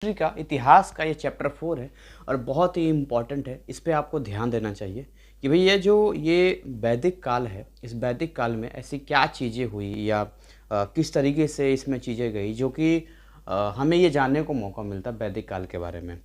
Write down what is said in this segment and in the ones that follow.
History का, इतिहास का ये चैप्टर 4 है और बहुत ही इम्पॉर्टेंट है। इस पे आपको ध्यान देना चाहिए कि भाई ये वैदिक काल है, इस वैदिक काल में ऐसी क्या चीज़ें हुई या किस तरीके से इसमें चीज़ें गई जो कि हमें ये जानने को मौका मिलता है वैदिक काल के बारे में।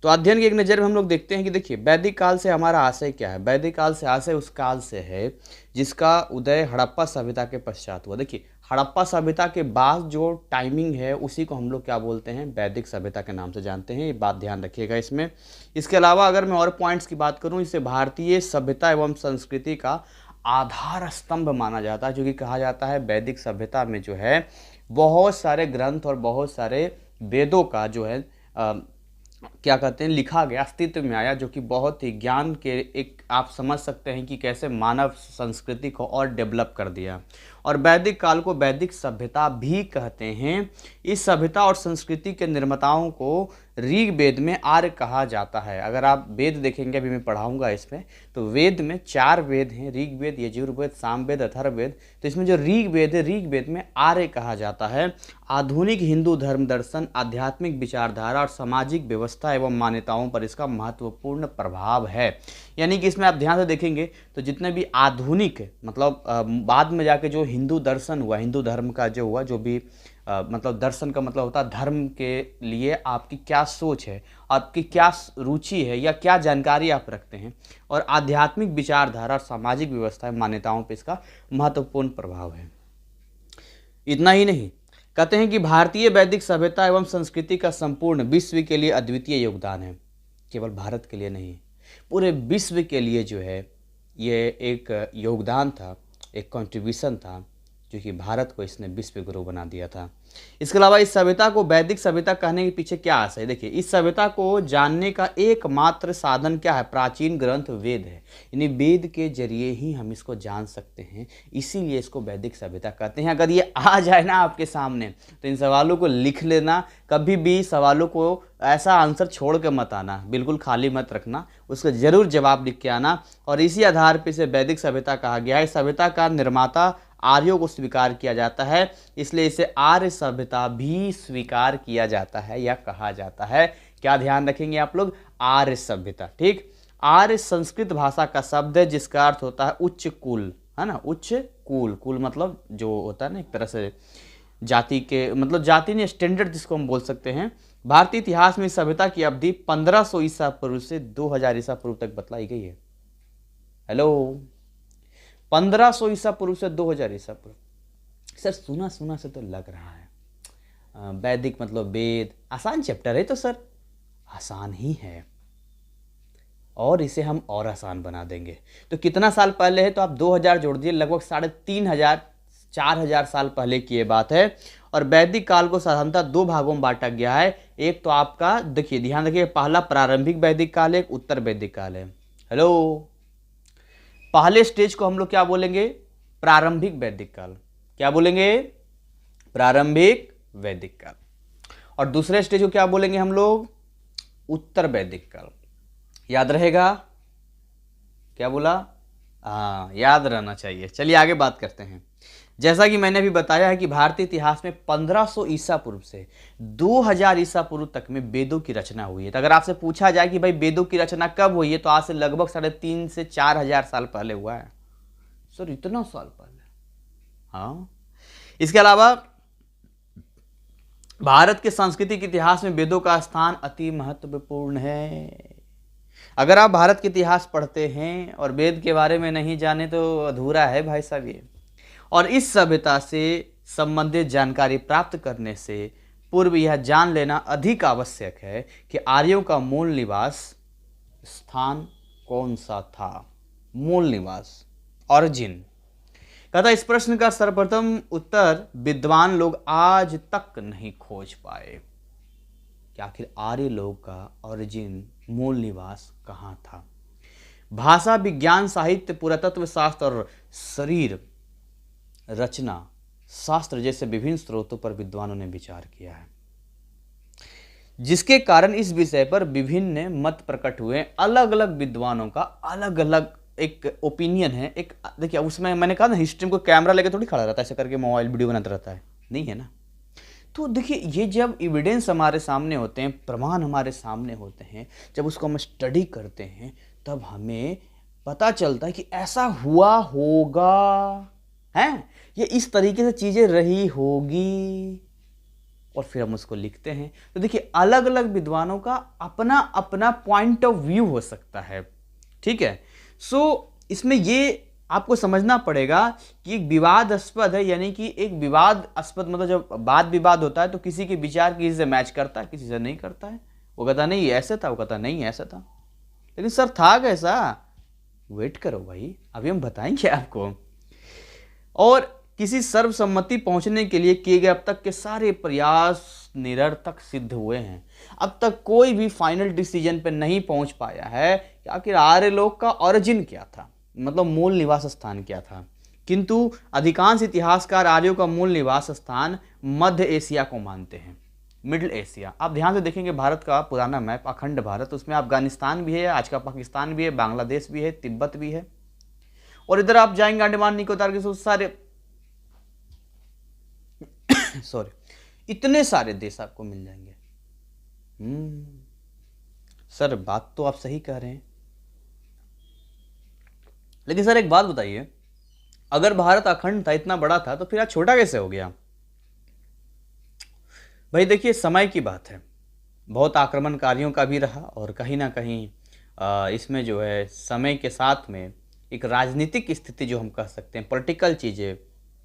तो अध्ययन की एक नज़र में हम लोग देखते हैं कि देखिए वैदिक काल से हमारा आशय क्या है। वैदिक काल से आशय उस काल से है जिसका उदय हड़प्पा सभ्यता के पश्चात हुआ। देखिए हड़प्पा सभ्यता के बाद जो टाइमिंग है उसी को हम लोग क्या बोलते हैं, वैदिक सभ्यता के नाम से जानते हैं। ये बात ध्यान रखिएगा इसमें। इसके अलावा अगर मैं और पॉइंट्स की बात करूँ, इसे भारतीय सभ्यता एवं संस्कृति का आधार स्तंभ माना जाता है, जो कि कहा जाता है वैदिक सभ्यता में जो है बहुत सारे ग्रंथ और बहुत सारे वेदों का जो है क्या कहते हैं लिखा गया, अस्तित्व में आया, जो कि बहुत ही ज्ञान के एक आप समझ सकते हैं कि कैसे मानव संस्कृति को और डेवलप कर दिया। और वैदिक काल को वैदिक सभ्यता भी कहते हैं। इस सभ्यता और संस्कृति के निर्माताओं को ऋग्वेद में आर्य कहा जाता है। अगर आप वेद देखेंगे, अभी मैं पढ़ाऊंगा इसमें, तो वेद में 4 वेद हैं, ऋग्वेद, यजुर्वेद, सामवेद, अथर्ववेद। तो इसमें जो ऋग्वेद है, ऋग्वेद में आर्य कहा जाता है। आधुनिक हिंदू धर्म दर्शन, आध्यात्मिक विचारधारा और सामाजिक व्यवस्था एवं मान्यताओं पर इसका महत्वपूर्ण प्रभाव है। यानी कि इसमें आप ध्यान से देखेंगे तो जितने भी आधुनिक मतलब बाद में जाके जो हिंदू दर्शन हुआ, हिंदू धर्म का जो हुआ, जो भी मतलब दर्शन का मतलब होता है धर्म के लिए आपकी क्या सोच है, आपकी क्या रुचि है या क्या जानकारी आप रखते हैं, और आध्यात्मिक विचारधारा और सामाजिक व्यवस्था मान्यताओं पर इसका महत्वपूर्ण प्रभाव है। इतना ही नहीं, कहते हैं कि भारतीय वैदिक सभ्यता एवं संस्कृति का संपूर्ण विश्व के लिए अद्वितीय योगदान है। केवल भारत के लिए नहीं, पूरे विश्व के लिए जो है ये एक योगदान था, एक कंट्रीब्यूशन था, जो कि भारत को इसने विश्व गुरु बना दिया था। इसके अलावा इस सभ्यता को वैदिक सभ्यता कहने के पीछे क्या आशय है? देखिए इस सभ्यता को जानने का एकमात्र साधन क्या है? प्राचीन ग्रंथ वेद है। यानी वेद के जरिए ही हम इसको जान सकते हैं, इसीलिए इसको वैदिक सभ्यता कहते हैं। अगर ये आ जाए ना आपके सामने तो इन सवालों को लिख लेना, कभी भी सवालों को ऐसा आंसर छोड़ के मत आना, बिल्कुल खाली मत रखना, उसका जरूर जवाब लिख के आना। और इसी आधार पर इसे वैदिक सभ्यता कहा गया है। सभ्यता का निर्माता आर्यों को स्वीकार किया जाता है, इसलिए इसे आर्य सभ्यता भी स्वीकार किया जाता है या कहा जाता है। क्या ध्यान रखेंगे आप लोग? आर्य सभ्यता। ठीक, आर्य संस्कृत भाषा का शब्द है जिसका अर्थ होता है उच्च कुल, है ना, उच्च कुल। कुल मतलब जो होता है ना एक तरह से जाति के, मतलब जाति ने स्टैंडर्ड जिसको हम बोल सकते हैं। भारतीय इतिहास में इस सभ्यता की अवधि 1500 ईसा पूर्व से 2000 ईसा पूर्व तक बतलाई गई है। हेलो, 1500 ईसा पूर्व से 2000 ईसा पूर्व। सर सुना सुना से तो लग रहा है वैदिक मतलब वेद, आसान चैप्टर है। तो सर आसान ही है और इसे हम और आसान बना देंगे। तो कितना साल पहले है? तो आप 2000 जोड़ दिए, लगभग 3500 4000 साल पहले की ये बात है। और वैदिक काल को साधारणतः 2 भागों में बांटा गया है। एक तो आपका देखिए, ध्यान रखिए, पहला प्रारंभिक वैदिक काल है, एक उत्तर वैदिक काल है। हेलो, पहले स्टेज को हम लोग क्या बोलेंगे? प्रारंभिक वैदिक काल। क्या बोलेंगे? प्रारंभिक वैदिक काल। और दूसरे स्टेज को क्या बोलेंगे हम लोग? उत्तर वैदिक काल। याद रहेगा? क्या बोला? हाँ, याद रहना चाहिए। चलिए आगे बात करते हैं। जैसा कि मैंने अभी बताया है कि भारतीय इतिहास में 1500 ईसा पूर्व से 2000 ईसा पूर्व तक में वेदों की रचना हुई है। तो अगर आपसे पूछा जाए कि भाई वेदों की रचना कब हुई है, तो आज से लगभग 3.5 से 4000 साल पहले हुआ है। सर इतना साल पहले? हाँ। इसके अलावा भारत के सांस्कृतिक इतिहास में वेदों का स्थान अति महत्वपूर्ण है। अगर आप भारत के इतिहास पढ़ते हैं और वेद के बारे में नहीं जाने तो अधूरा है भाई साहब ये। और इस सभ्यता से संबंधित जानकारी प्राप्त करने से पूर्व यह जान लेना अधिक आवश्यक है कि आर्यों का मूल निवास स्थान कौन सा था। मूल निवास, ओरिजिन। कहता इस प्रश्न का सर्वप्रथम उत्तर विद्वान लोग आज तक नहीं खोज पाए कि आखिर आर्य लोग का ओरिजिन, मूल निवास कहाँ था। भाषा विज्ञान, साहित्य, पुरातत्व शास्त्र और शरीर रचना शास्त्र जैसे विभिन्न स्रोतों पर विद्वानों ने विचार किया है, जिसके कारण इस विषय पर विभिन्न मत प्रकट हुए। अलग अलग विद्वानों का अलग अलग एक ओपिनियन है। एक देखिए, उसमें मैंने कहा ना हिस्ट्री को कैमरा लेके थोड़ी खड़ा रहता है, ऐसे करके मोबाइल वीडियो बनाता रहता है, नहीं है ना। तो देखिए ये जब एविडेंस हमारे सामने होते हैं, प्रमाण हमारे सामने होते हैं, जब उसको हम स्टडी करते हैं, तब हमें पता चलता है कि ऐसा हुआ होगा, हैं, ये इस तरीके से चीज़ें रही होगी, और फिर हम उसको लिखते हैं। तो देखिए अलग अलग विद्वानों का अपना अपना पॉइंट ऑफ व्यू हो सकता है, ठीक है। सो इसमें ये आपको समझना पड़ेगा कि एक विवादास्पद है, यानी कि एक विवादास्पद मतलब जब वाद विवाद होता है तो किसी के विचार किसी से मैच करता है, किसी से नहीं करता है। वो कहता नहीं ऐसे था, वो कहता नहीं ऐसा था, लेकिन सर था कैसा, वेट करो भाई, अभी हम बताएंगे आपको। और किसी सर्वसम्मति पहुंचने के लिए किए गए अब तक के सारे प्रयास निरर्थक सिद्ध हुए हैं। अब तक कोई भी फाइनल डिसीजन पे नहीं पहुंच पाया है कि आखिर आर्य लोग का ओरिजिन क्या था, मतलब मूल निवास स्थान क्या था। किंतु अधिकांश इतिहासकार आर्यों का मूल निवास स्थान मध्य एशिया को मानते हैं, मिडिल एशिया। आप ध्यान से देखेंगे भारत का पुराना मैप, अखंड भारत, उसमें अफगानिस्तान भी है, आज का पाकिस्तान भी है, बांग्लादेश भी है, तिब्बत भी है, और इधर आप जाएंगे अंडमान निकोबार के सारे सॉरी इतने सारे देश आपको मिल जाएंगे। सर बात तो आप सही कह रहे हैं, लेकिन सर एक बात बताइए, अगर भारत अखंड था, इतना बड़ा था, तो फिर आज छोटा कैसे हो गया? भाई देखिए समय की बात है, बहुत आक्रमणकारियों का भी रहा, और कहीं ना कहीं इसमें जो है समय के साथ में एक राजनीतिक स्थिति जो हम कह सकते हैं, पॉलिटिकल चीज़ें,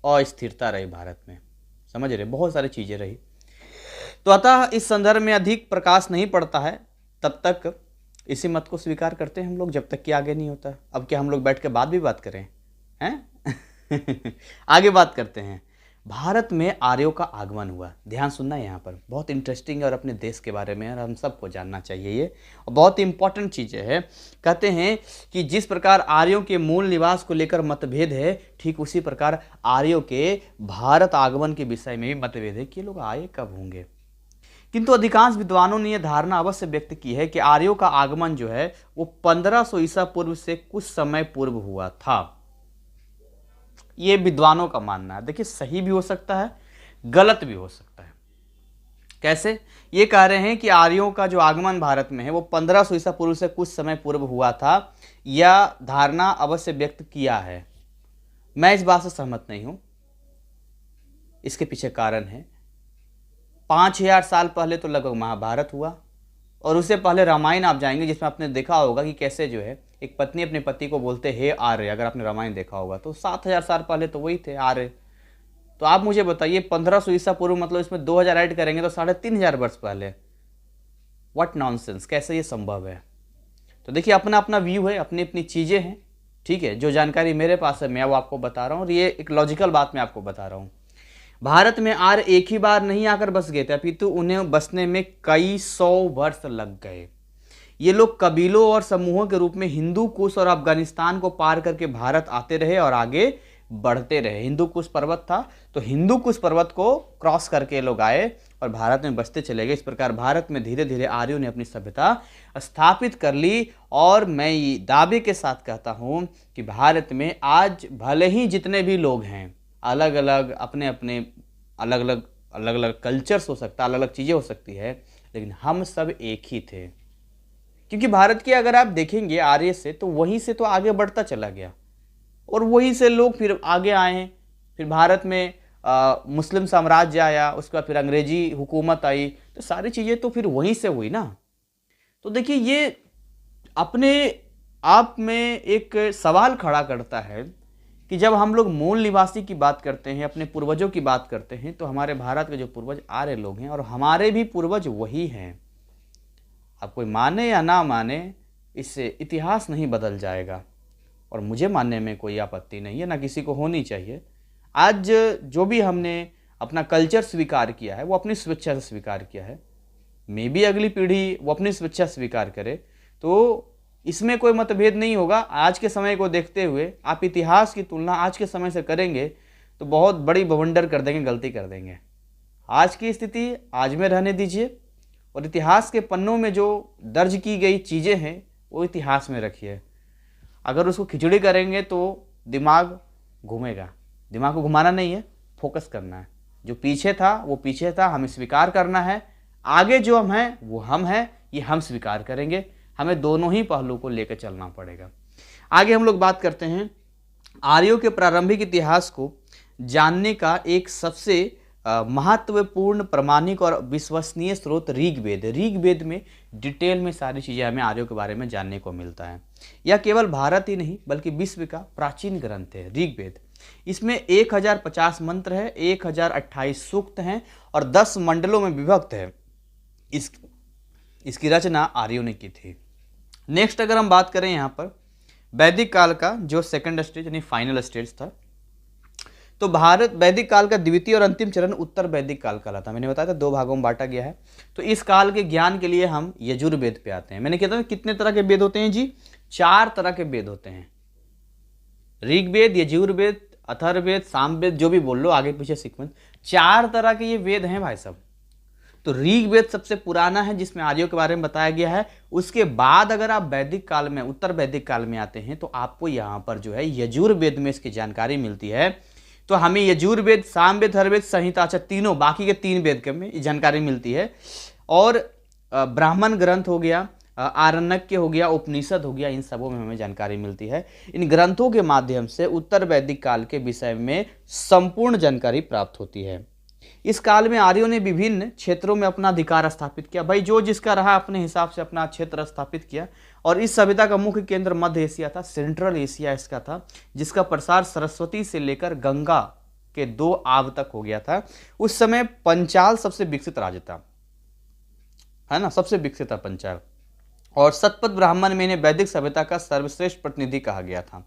अस्थिरता रही भारत में, समझ रहे, बहुत सारी चीज़ें रही। तो अतः इस संदर्भ में अधिक प्रकाश नहीं पड़ता है, तब तक इसी मत को स्वीकार करते हैं हम लोग, जब तक कि आगे नहीं होता। अब क्या हम लोग बैठ के बाद भी बात करें, हैं? आगे बात करते हैं। भारत में आर्यों का आगमन हुआ, ध्यान सुनना है यहाँ पर, बहुत इंटरेस्टिंग है और अपने देश के बारे में, और हम सबको जानना चाहिए ये, और बहुत इंपॉर्टेंट चीज़ें है। कहते हैं कि जिस प्रकार आर्यों के मूल निवास को लेकर मतभेद है, ठीक उसी प्रकार आर्यों के भारत आगमन के विषय में भी मतभेद है कि ये लोग आए कब होंगे। किंतु अधिकांश विद्वानों ने यह धारणा अवश्य व्यक्त की है कि आर्यों का आगमन जो है वो 1500 ईसा पूर्व से कुछ समय पूर्व हुआ था। ये विद्वानों का मानना है। देखिए सही भी हो सकता है, गलत भी हो सकता है। कैसे? ये कह रहे हैं कि आर्यों का जो आगमन भारत में है वो 1500 ईसा पूर्व से कुछ समय पूर्व हुआ था, यह धारणा अवश्य व्यक्त किया है। मैं इस बात से सहमत नहीं हूं। इसके पीछे कारण है, 5000 साल पहले तो लगभग महाभारत हुआ, और उससे पहले रामायण आप जाएंगे जिसमें आपने देखा होगा कि कैसे जो है एक पत्नी अपने पति को बोलते हे आर्य, अगर आपने रामायण देखा होगा तो 7000 साल पहले तो वही थे आर्य। तो आप मुझे बताइए 1500 ईसा पूर्व मतलब इसमें 2000 ऐड करेंगे तो 3500 वर्ष पहले। व्हाट नॉनसेंस, कैसे ये संभव है? तो देखिए अपना अपना व्यू है, अपनी अपनी चीज़ें हैं, ठीक है। जो जानकारी मेरे पास है मैं वो आपको बता रहा हूँ, और ये एक लॉजिकल बात मैं आपको बता रहा हूँ। भारत में आर्य एक ही बार नहीं आकर बस गए थे, अपितु उन्हें बसने में कई 100 वर्ष लग गए। ये लोग कबीलों और समूहों के रूप में हिंदू कुश और अफगानिस्तान को पार करके भारत आते रहे और आगे बढ़ते रहे। हिंदू कुश पर्वत था, तो हिंदू कुश पर्वत को क्रॉस करके लोग आए और भारत में बसते चले गए। इस प्रकार भारत में धीरे धीरे आर्यों ने अपनी सभ्यता स्थापित कर ली। और मैं ये दावे के साथ कहता हूँ कि भारत में आज भले ही जितने भी लोग हैं, अलग अलग अपने अपने अलग अलग कल्चर्स हो सकता है, अलग अलग चीज़ें हो सकती है, लेकिन हम सब एक ही थे। क्योंकि भारत के अगर आप देखेंगे आर्य से, तो वहीं से तो आगे बढ़ता चला गया, और वहीं से लोग फिर आगे आए हैं। फिर भारत में मुस्लिम साम्राज्य आया, उसके बाद फिर अंग्रेजी हुकूमत आई, तो सारी चीज़ें तो फिर वहीं से हुई ना। तो देखिए ये अपने आप में एक सवाल खड़ा करता है कि जब हम लोग मूल निवासी की बात करते हैं, अपने पूर्वजों की बात करते हैं, तो हमारे भारत के जो पूर्वज आर्य लोग हैं, और हमारे भी पूर्वज वही हैं। अब कोई माने या ना माने, इससे इतिहास नहीं बदल जाएगा, और मुझे मानने में कोई आपत्ति नहीं है, ना किसी को होनी चाहिए। आज जो भी हमने अपना कल्चर स्वीकार किया है वो अपनी स्वेच्छा से स्वीकार किया है। मे बी अगली पीढ़ी वो अपनी स्वेच्छा स्वीकार करे, तो इसमें कोई मतभेद नहीं होगा। आज के समय को देखते हुए आप इतिहास की तुलना आज के समय से करेंगे तो बहुत बड़ी बवंडर कर देंगे, गलती कर देंगे। आज की स्थिति आज में रहने दीजिए, और इतिहास के पन्नों में जो दर्ज की गई चीज़ें हैं वो इतिहास में रखिए। अगर उसको खिचड़ी करेंगे तो दिमाग घूमेगा। दिमाग को घुमाना नहीं है, फोकस करना है। जो पीछे था वो पीछे था, हमें स्वीकार करना है। आगे जो हम हैं वो हम हैं, ये हम स्वीकार करेंगे। हमें दोनों ही पहलू को लेकर चलना पड़ेगा। आगे हम लोग बात करते हैं आर्यों के प्रारंभिक इतिहास को जानने का एक सबसे महत्वपूर्ण प्रामाणिक और विश्वसनीय स्रोत ऋग्वेद। ऋग्वेद में डिटेल में सारी चीज़ें हमें आर्यों के बारे में जानने को मिलता है। यह केवल भारत ही नहीं बल्कि विश्व का प्राचीन ग्रंथ है ऋग्वेद। इसमें 1050 मंत्र है, 1028 सूक्त हैं और 10 मंडलों में विभक्त है। इसकी रचना आर्यों ने की थी। नेक्स्ट अगर हम बात करें यहाँ पर वैदिक काल का जो सेकंड स्टेज यानी फाइनल स्टेज था, तो भारत वैदिक काल का द्वितीय और अंतिम चरण उत्तर वैदिक काल कहलाता है। मैंने बताया था 2 भागों में बांटा गया है। तो इस काल के ज्ञान के लिए हम यजुर्वेद पे आते हैं। मैंने कहता हूँ कितने तरह के वेद होते हैं जी? 4 तरह के वेद होते हैं। ऋग्वेद, यजुर्वेद, अथर्ववेद, सामवेद, जो भी बोल लो आगे पीछे सीक्वेंस, 4 तरह के ये वेद हैं भाई साहब। तो ऋग्वेद सबसे पुराना है जिसमें आर्यों के बारे में बताया गया है। उसके बाद अगर आप वैदिक काल में, उत्तर वैदिक काल में आते हैं तो आपको यहाँ पर जो है यजुर्वेद में इसकी जानकारी मिलती है। तो हमें यजुर्वेद, सामवेद, अथर्ववेद, संहिता, अच्छा तीनों बाकी के 3 वेद के में जानकारी मिलती है। और ब्राह्मण ग्रंथ हो गया, आरण्यक हो गया, उपनिषद हो गया, इन सबों में हमें जानकारी मिलती है। इन ग्रंथों के माध्यम से उत्तर वैदिक काल के विषय में संपूर्ण जानकारी प्राप्त होती है। इस काल में आर्यों ने विभिन्न क्षेत्रों में अपना अधिकार स्थापित किया। भाई जो जिसका रहा अपने हिसाब से अपना क्षेत्र स्थापित किया। और इस सभ्यता का मुख्य केंद्र मध्य एशिया था, सेंट्रल एशिया इसका था, जिसका प्रसार सरस्वती से लेकर गंगा के 2 आव तक हो गया था। उस समय पंचाल सबसे विकसित राज्य था, है ना, सबसे विकसित था पंचाल। और सतपथ ब्राह्मण में इन्हें वैदिक सभ्यता का सर्वश्रेष्ठ प्रतिनिधि कहा गया था।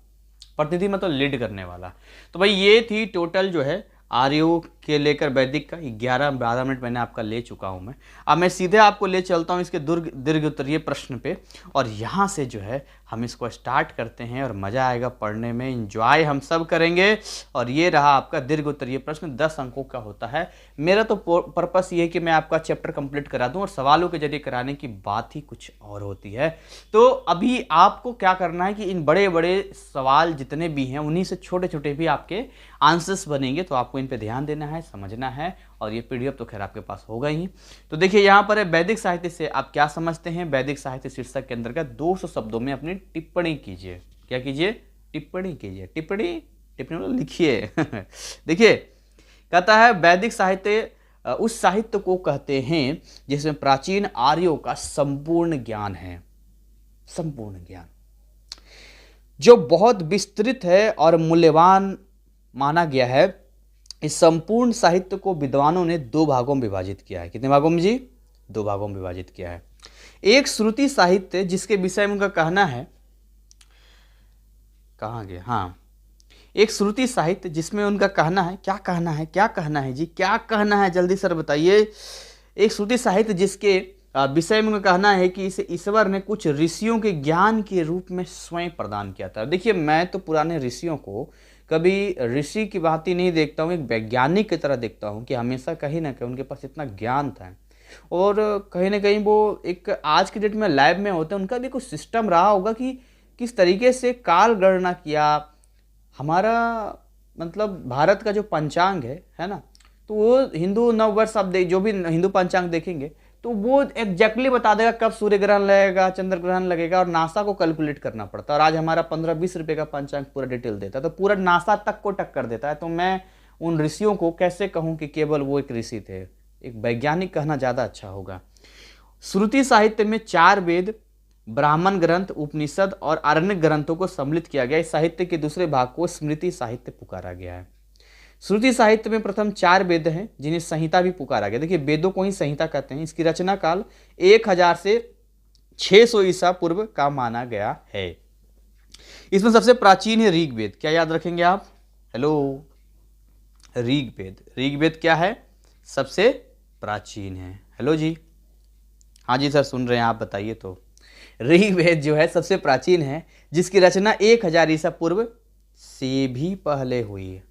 प्रतिनिधि मतलब लीड करने वाला। तो भाई ये थी टोटल जो है आर्यों के लेकर वैदिक का 11-12 मिनट मैंने आपका ले चुका हूं मैं। अब मैं सीधे आपको ले चलता हूं इसके दीर्घ उत्तरीय प्रश्न पे, और यहां से जो है हम इसको स्टार्ट करते हैं और मज़ा आएगा पढ़ने में, एंजॉय हम सब करेंगे। और ये रहा आपका दीर्घ उत्तरीय प्रश्न, 10 अंकों का होता है। मेरा तो पर्पस ये है कि मैं आपका चैप्टर कंप्लीट करा दूं, और सवालों के जरिए कराने की बात ही कुछ और होती है। तो अभी आपको क्या करना है कि इन बड़े बड़े सवाल जितने भी हैं उन्हीं से छोटे छोटे भी आपके आंसर्स बनेंगे, तो आपको इन पे ध्यान देना है, समझना है। और ये पीडीएफ तो खैर आपके पास होगा ही। तो देखिए यहाँ पर है वैदिक साहित्य से आप क्या समझते हैं। वैदिक साहित्य शीर्षक के अंतर्गत 200 शब्दों में अपनी टिप्पणी कीजिए। क्या कीजिए? टिप्पणी कीजिए। टिप्पणी मतलब लिखिए। देखिए कहता है वैदिक साहित्य उस साहित्य को कहते हैं जिसमें प्राचीन आर्यों का संपूर्ण ज्ञान है, संपूर्ण ज्ञान जो बहुत विस्तृत है और मूल्यवान माना गया है। इस संपूर्ण साहित्य को विद्वानों ने 2 भागों में विभाजित किया है। कितने भागों में जी? 2 भागों में विभाजित किया है। एक श्रुति साहित्य जिसके विषय में उनका कहना है, कहाँ गया, हाँ, एक श्रुति साहित्य जिसमें उनका कहना है, क्या कहना है, क्या कहना है जी, क्या कहना है, जल्दी सर बताइए। एक श्रुति साहित्य जिसके विषय में उनका कहना है कि इसे ईश्वर ने कुछ ऋषियों के ज्ञान के रूप में स्वयं प्रदान किया था। देखिए मैं तो पुराने ऋषियों को कभी ऋषि की बात ही नहीं देखता हूँ, एक वैज्ञानिक की तरह देखता हूँ कि हमेशा कहीं ना कहीं उनके पास इतना ज्ञान था, और कहीं ना कहीं वो एक आज की डेट में लैब में होते हैं, उनका भी कुछ सिस्टम रहा होगा कि किस तरीके से काल गणना किया। हमारा मतलब भारत का जो पंचांग है ना, तो वो हिंदू नववर्ष आप जो भी हिंदू पंचांग देखेंगे तो वो एग्जैक्टली बता देगा कब सूर्य ग्रहण लगेगा, चंद्र ग्रहण लगेगा, और नासा को कैलकुलेट करना पड़ता है। और आज हमारा 15-20 रुपए का पंचांग पूरा डिटेल देता है, तो पूरा नासा तक को टक्कर देता है। तो मैं उन ऋषियों को कैसे कहूँ कि केवल वो एक ऋषि थे, एक वैज्ञानिक कहना ज़्यादा अच्छा होगा। श्रुति साहित्य में 4 वेद, ब्राह्मण ग्रंथ, उपनिषद और आरण्यक ग्रंथों को सम्मिलित किया गया। इस साहित्य के दूसरे भाग को स्मृति साहित्य पुकारा गया है। श्रुति साहित्य में प्रथम 4 वेद हैं जिन्हें संहिता भी पुकारा गया। देखिए वेदों को ही संहिता कहते हैं। इसकी रचना काल 1000 से 600 ईसा पूर्व का माना गया है। इसमें सबसे प्राचीन है ऋग्वेद। क्या याद रखेंगे आप? हेलो, ऋग्वेद। ऋग्वेद क्या है? सबसे प्राचीन है। हेलो जी, हाँ जी सर सुन रहे हैं आप, बताइए। तो ऋग्वेद जो है सबसे प्राचीन है, जिसकी रचना 1000 ईसा पूर्व से भी पहले हुई है।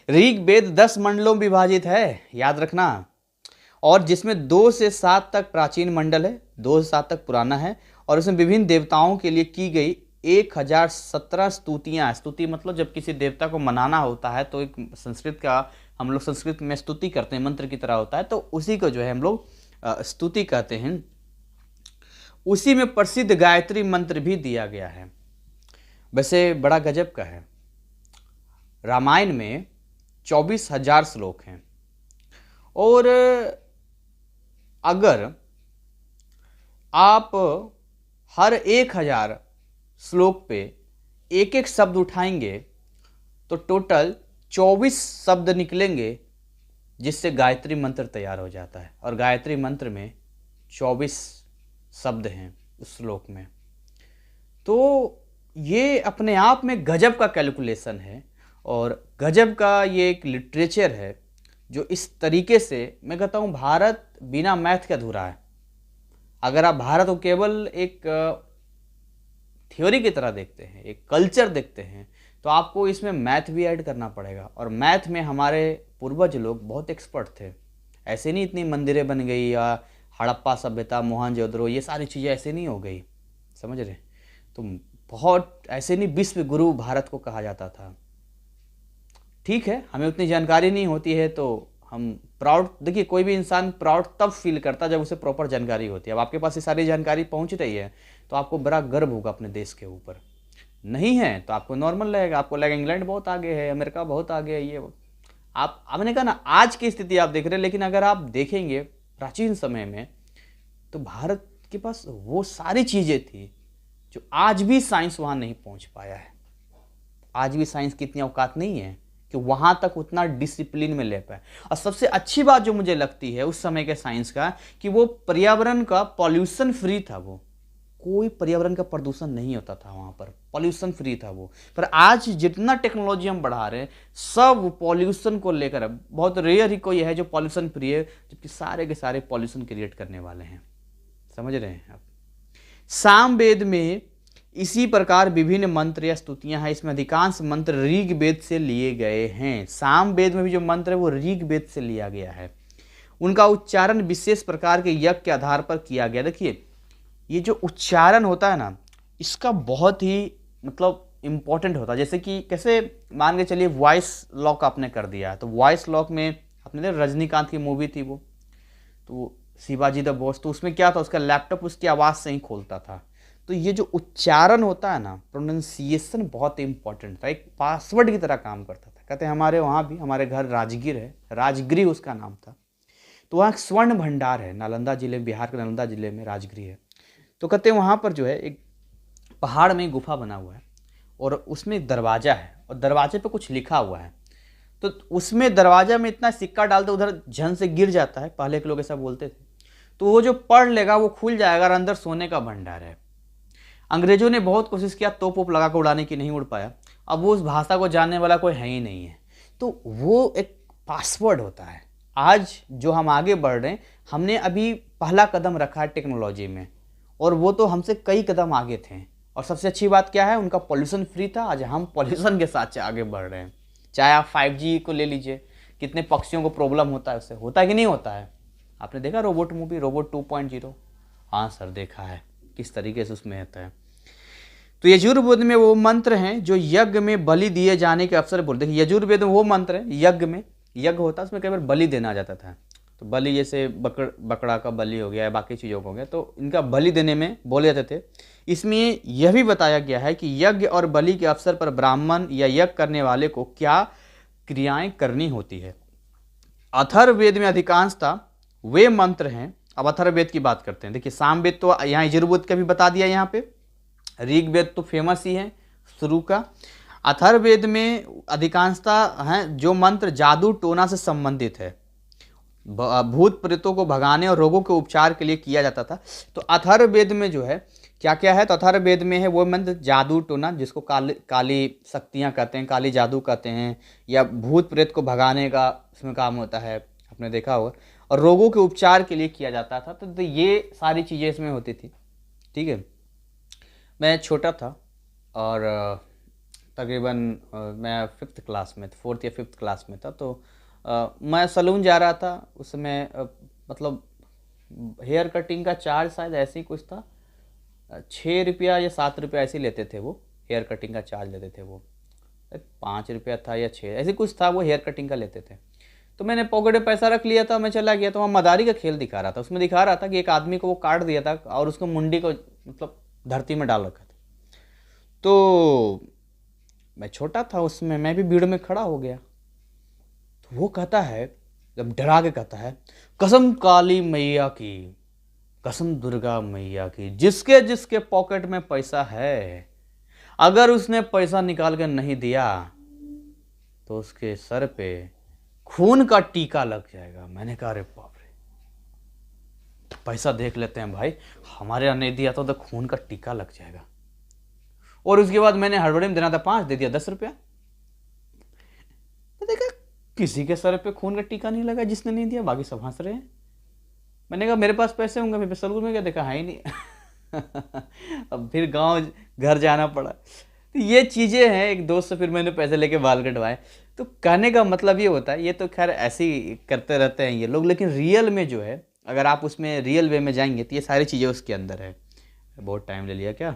ऋग्वेद 10 मंडलों में विभाजित है, याद रखना, और जिसमें 2 से 7 तक प्राचीन मंडल है, 2 से 7 तक पुराना है, और उसमें विभिन्न देवताओं के लिए की गई 1017 स्तुतियाँ। स्तुति मतलब जब किसी देवता को मनाना होता है तो एक संस्कृत का हम लोग संस्कृत में स्तुति करते हैं, मंत्र की तरह होता है, तो उसी को जो है हम लोग स्तुति कहते हैं। उसी में प्रसिद्ध गायत्री मंत्र भी दिया गया है। वैसे बड़ा गजब का है। रामायण में 24,000 श्लोक हैं और अगर आप हर 1,000 श्लोक पे एक एक शब्द उठाएंगे तो टोटल 24 शब्द निकलेंगे, जिससे गायत्री मंत्र तैयार हो जाता है। और गायत्री मंत्र में 24 शब्द हैं उस श्लोक में। तो ये अपने आप में गजब का कैलकुलेशन है और गजब का ये एक लिटरेचर है जो इस तरीके से, मैं कहता हूँ भारत बिना मैथ के अधूरा है। अगर आप भारत को केवल एक थ्योरी की तरह देखते हैं, एक कल्चर देखते हैं, तो आपको इसमें मैथ भी ऐड करना पड़ेगा। और मैथ में हमारे पूर्वज लोग बहुत एक्सपर्ट थे। ऐसे नहीं इतनी मंदिरें बन गई या हड़प्पा सभ्यता, मोहनजोदड़ो, ये सारी चीज़ें ऐसे नहीं हो गई, समझ रहे। तो बहुत ऐसे नहीं विश्व गुरु भारत को कहा जाता था। ठीक है, हमें उतनी जानकारी नहीं होती है तो हम प्राउड, देखिए कोई भी इंसान प्राउड तब फील करता है जब उसे प्रॉपर जानकारी होती है। अब आपके पास ये सारी जानकारी पहुंच रही है तो आपको बड़ा गर्व होगा अपने देश के ऊपर। नहीं है तो आपको नॉर्मल लगेगा, आपको लगेगा इंग्लैंड बहुत आगे है, अमेरिका बहुत आगे है। ये आपने कहा ना आज की स्थिति आप देख रहे हैं, लेकिन अगर आप देखेंगे प्राचीन समय में तो भारत के पास वो सारी चीज़ें थी जो आज भी साइंस वहाँ नहीं पहुँच पाया है। आज भी साइंस की इतनी औकात नहीं है कि वहाँ तक उतना डिसिप्लिन में ले पाए। और सबसे अच्छी बात जो मुझे लगती है उस समय के साइंस का, कि वो पर्यावरण का पॉल्यूशन फ्री था। वो कोई पर्यावरण का प्रदूषण नहीं होता था वहाँ पर, पॉल्यूशन फ्री था वो। पर आज जितना टेक्नोलॉजी हम बढ़ा रहे हैं सब पॉल्यूशन को लेकर, बहुत रेयर ही कोई है जो पॉल्यूशन फ्री है, जबकि सारे के सारे पॉल्यूशन क्रिएट करने वाले हैं। समझ रहे हैं आप। सामवेद में इसी प्रकार विभिन्न मंत्र या स्तुतियां हैं। इसमें अधिकांश मंत्र ऋग्वेद से लिए गए हैं। सामवेद में भी जो मंत्र है वो ऋग्वेद से लिया गया है। उनका उच्चारण विशेष प्रकार के यज्ञ के आधार पर किया गया। देखिए ये जो उच्चारण होता है ना, इसका बहुत ही मतलब इम्पोर्टेंट होता है। जैसे कि कैसे मान के चलिए वॉइस लॉक आपने कर दिया, तो वॉइस लॉक में आपने देखा रजनीकांत की मूवी थी वो, तो शिवाजी द बॉस, तो उसमें क्या था, उसका लैपटॉप उसकी आवाज़ से ही खोलता था। तो ये जो उच्चारण होता है ना, प्रोनाउंसिएशन बहुत इंपॉर्टेंट था, एक पासवर्ड की तरह काम करता था। कहते हैं हमारे वहाँ भी, हमारे घर राजगीर है, राजगिरी उसका नाम था, तो वहाँ स्वर्ण भंडार है नालंदा जिले, बिहार के नालंदा जिले में राजगिरी है। तो कहते हैं वहाँ पर जो है एक पहाड़ में गुफा बना हुआ है और उसमें एक दरवाज़ा है और दरवाजे पे कुछ लिखा हुआ है। तो उसमें दरवाजा में इतना सिक्का डालते उधर झन से गिर जाता है, पहले के लोग ऐसा बोलते थे। तो वो जो पढ़ लेगा वो खुल जाएगा और अंदर सोने का भंडार है। अंग्रेजों ने बहुत कोशिश किया, तोप वोप लगा कर उड़ाने की, नहीं उड़ पाया। अब वो उस भाषा को जानने वाला कोई है ही नहीं है। तो वो एक पासवर्ड होता है। आज जो हम आगे बढ़ रहे हैं, हमने अभी पहला कदम रखा है टेक्नोलॉजी में, और वो तो हमसे कई कदम आगे थे। और सबसे अच्छी बात क्या है, उनका पॉल्यूशन फ्री था। आज हम पॉल्यूशन के साथ आगे बढ़ रहे हैं। चाहे आप 5G को ले लीजिए, कितने पक्षियों को प्रॉब्लम होता है उससे, होता है कि नहीं होता है। आपने देखा रोबोट मूवी, रोबोट 2.0? हाँ सर देखा है, किस तरीके से उसमें होता है। तो यजुर्वेद में वो मंत्र हैं जो यज्ञ में बलि दिए जाने के अवसर बोलते हैं। यजुर्वेद में वो मंत्र है, यज्ञ में, यज्ञ होता है उसमें कई बार बलि देना जाता था। तो बलि जैसे बकरा का बलि हो गया, बाकी चीज़ों को हो गया, तो इनका बलि देने में बोले जाते थे। इसमें यह भी बताया गया है कि यज्ञ और बलि के अवसर पर ब्राह्मण या यज्ञ करने वाले को क्या क्रियाएं करनी होती है। अथर्ववेद में अधिकांशतः वे मंत्र हैं। अब अथर्ववेद की बात करते हैं। देखिए सामवेद तो यहाँ यजुर्वेद का भी बता दिया, यहाँ पे ऋग्वेद तो फेमस ही है शुरू का। अथर्ववेद में अधिकांशतः हैं जो मंत्र जादू टोना से संबंधित है, भूत प्रेतों को भगाने और रोगों के उपचार के लिए किया जाता था। तो अथर्ववेद में जो है क्या क्या है, तो अथर्ववेद में है वो मंत्र जादू टोना, जिसको काली शक्तियाँ कहते हैं, काली जादू कहते हैं, या भूत प्रेत को भगाने का उसमें काम होता है, आपने देखा होगा, और रोगों के उपचार के लिए किया जाता था। तो ये सारी चीज़ें इसमें होती थी। ठीक है, मैं छोटा था और तकरीबन मैं 5th क्लास में, 4th या 5th क्लास में था। तो मैं सलून जा रहा था उस समय, मतलब हेयर कटिंग का चार्ज शायद ऐसे ही कुछ था, 6 रुपया या 7 रुपया ऐसे लेते थे वो, हेयर कटिंग का चार्ज लेते थे वो, 5 रुपया था या 6 ऐसे कुछ था, वो हेयर कटिंग का लेते थे। तो मैंने पॉकेट में पैसा रख लिया था, मैं चला गया। तो वहाँ मदारी का खेल दिखा रहा था, उसमें दिखा रहा था कि एक आदमी को वो काट दिया था और उसको मुंडी को मतलब धरती में डाल रखा था। तो मैं छोटा था उसमें, मैं भी भीड़ में खड़ा हो गया। तो वो कहता है, जब डरा के कहता है, कसम काली मैया की, कसम दुर्गा मैया की, जिसके जिसके पॉकेट में पैसा है, अगर उसने पैसा निकाल कर नहीं दिया तो उसके सर पे खून का टीका लग जाएगा। मैंने कहा अरे बाप रे, पैसा देख लेते हैं भाई, हमारे यहाँ नहीं दिया तो खून का टीका लग जाएगा। और उसके बाद मैंने हड़बड़ी में देना था 5, दे दिया 10 रुपया। तो देखा किसी के सर पे खून का टीका नहीं लगा जिसने नहीं दिया, बाकी सब हंस रहे हैं। मैंने कहा मेरे पास पैसे होंगे, फिर सलून में क्या देखा है ही नहीं। अब फिर गांव घर जाना पड़ा। तो ये चीज़ें हैं। एक दोस्त से फिर मैंने पैसे लेके बाल कटवाए। तो कहने का मतलब ये होता है, ये तो खैर ऐसे ही करते रहते हैं ये लोग, लेकिन रियल में जो है, अगर आप उसमें रियल वे में जाएंगे तो ये सारी चीज़ें उसके अंदर है। बहुत टाइम ले लिया क्या,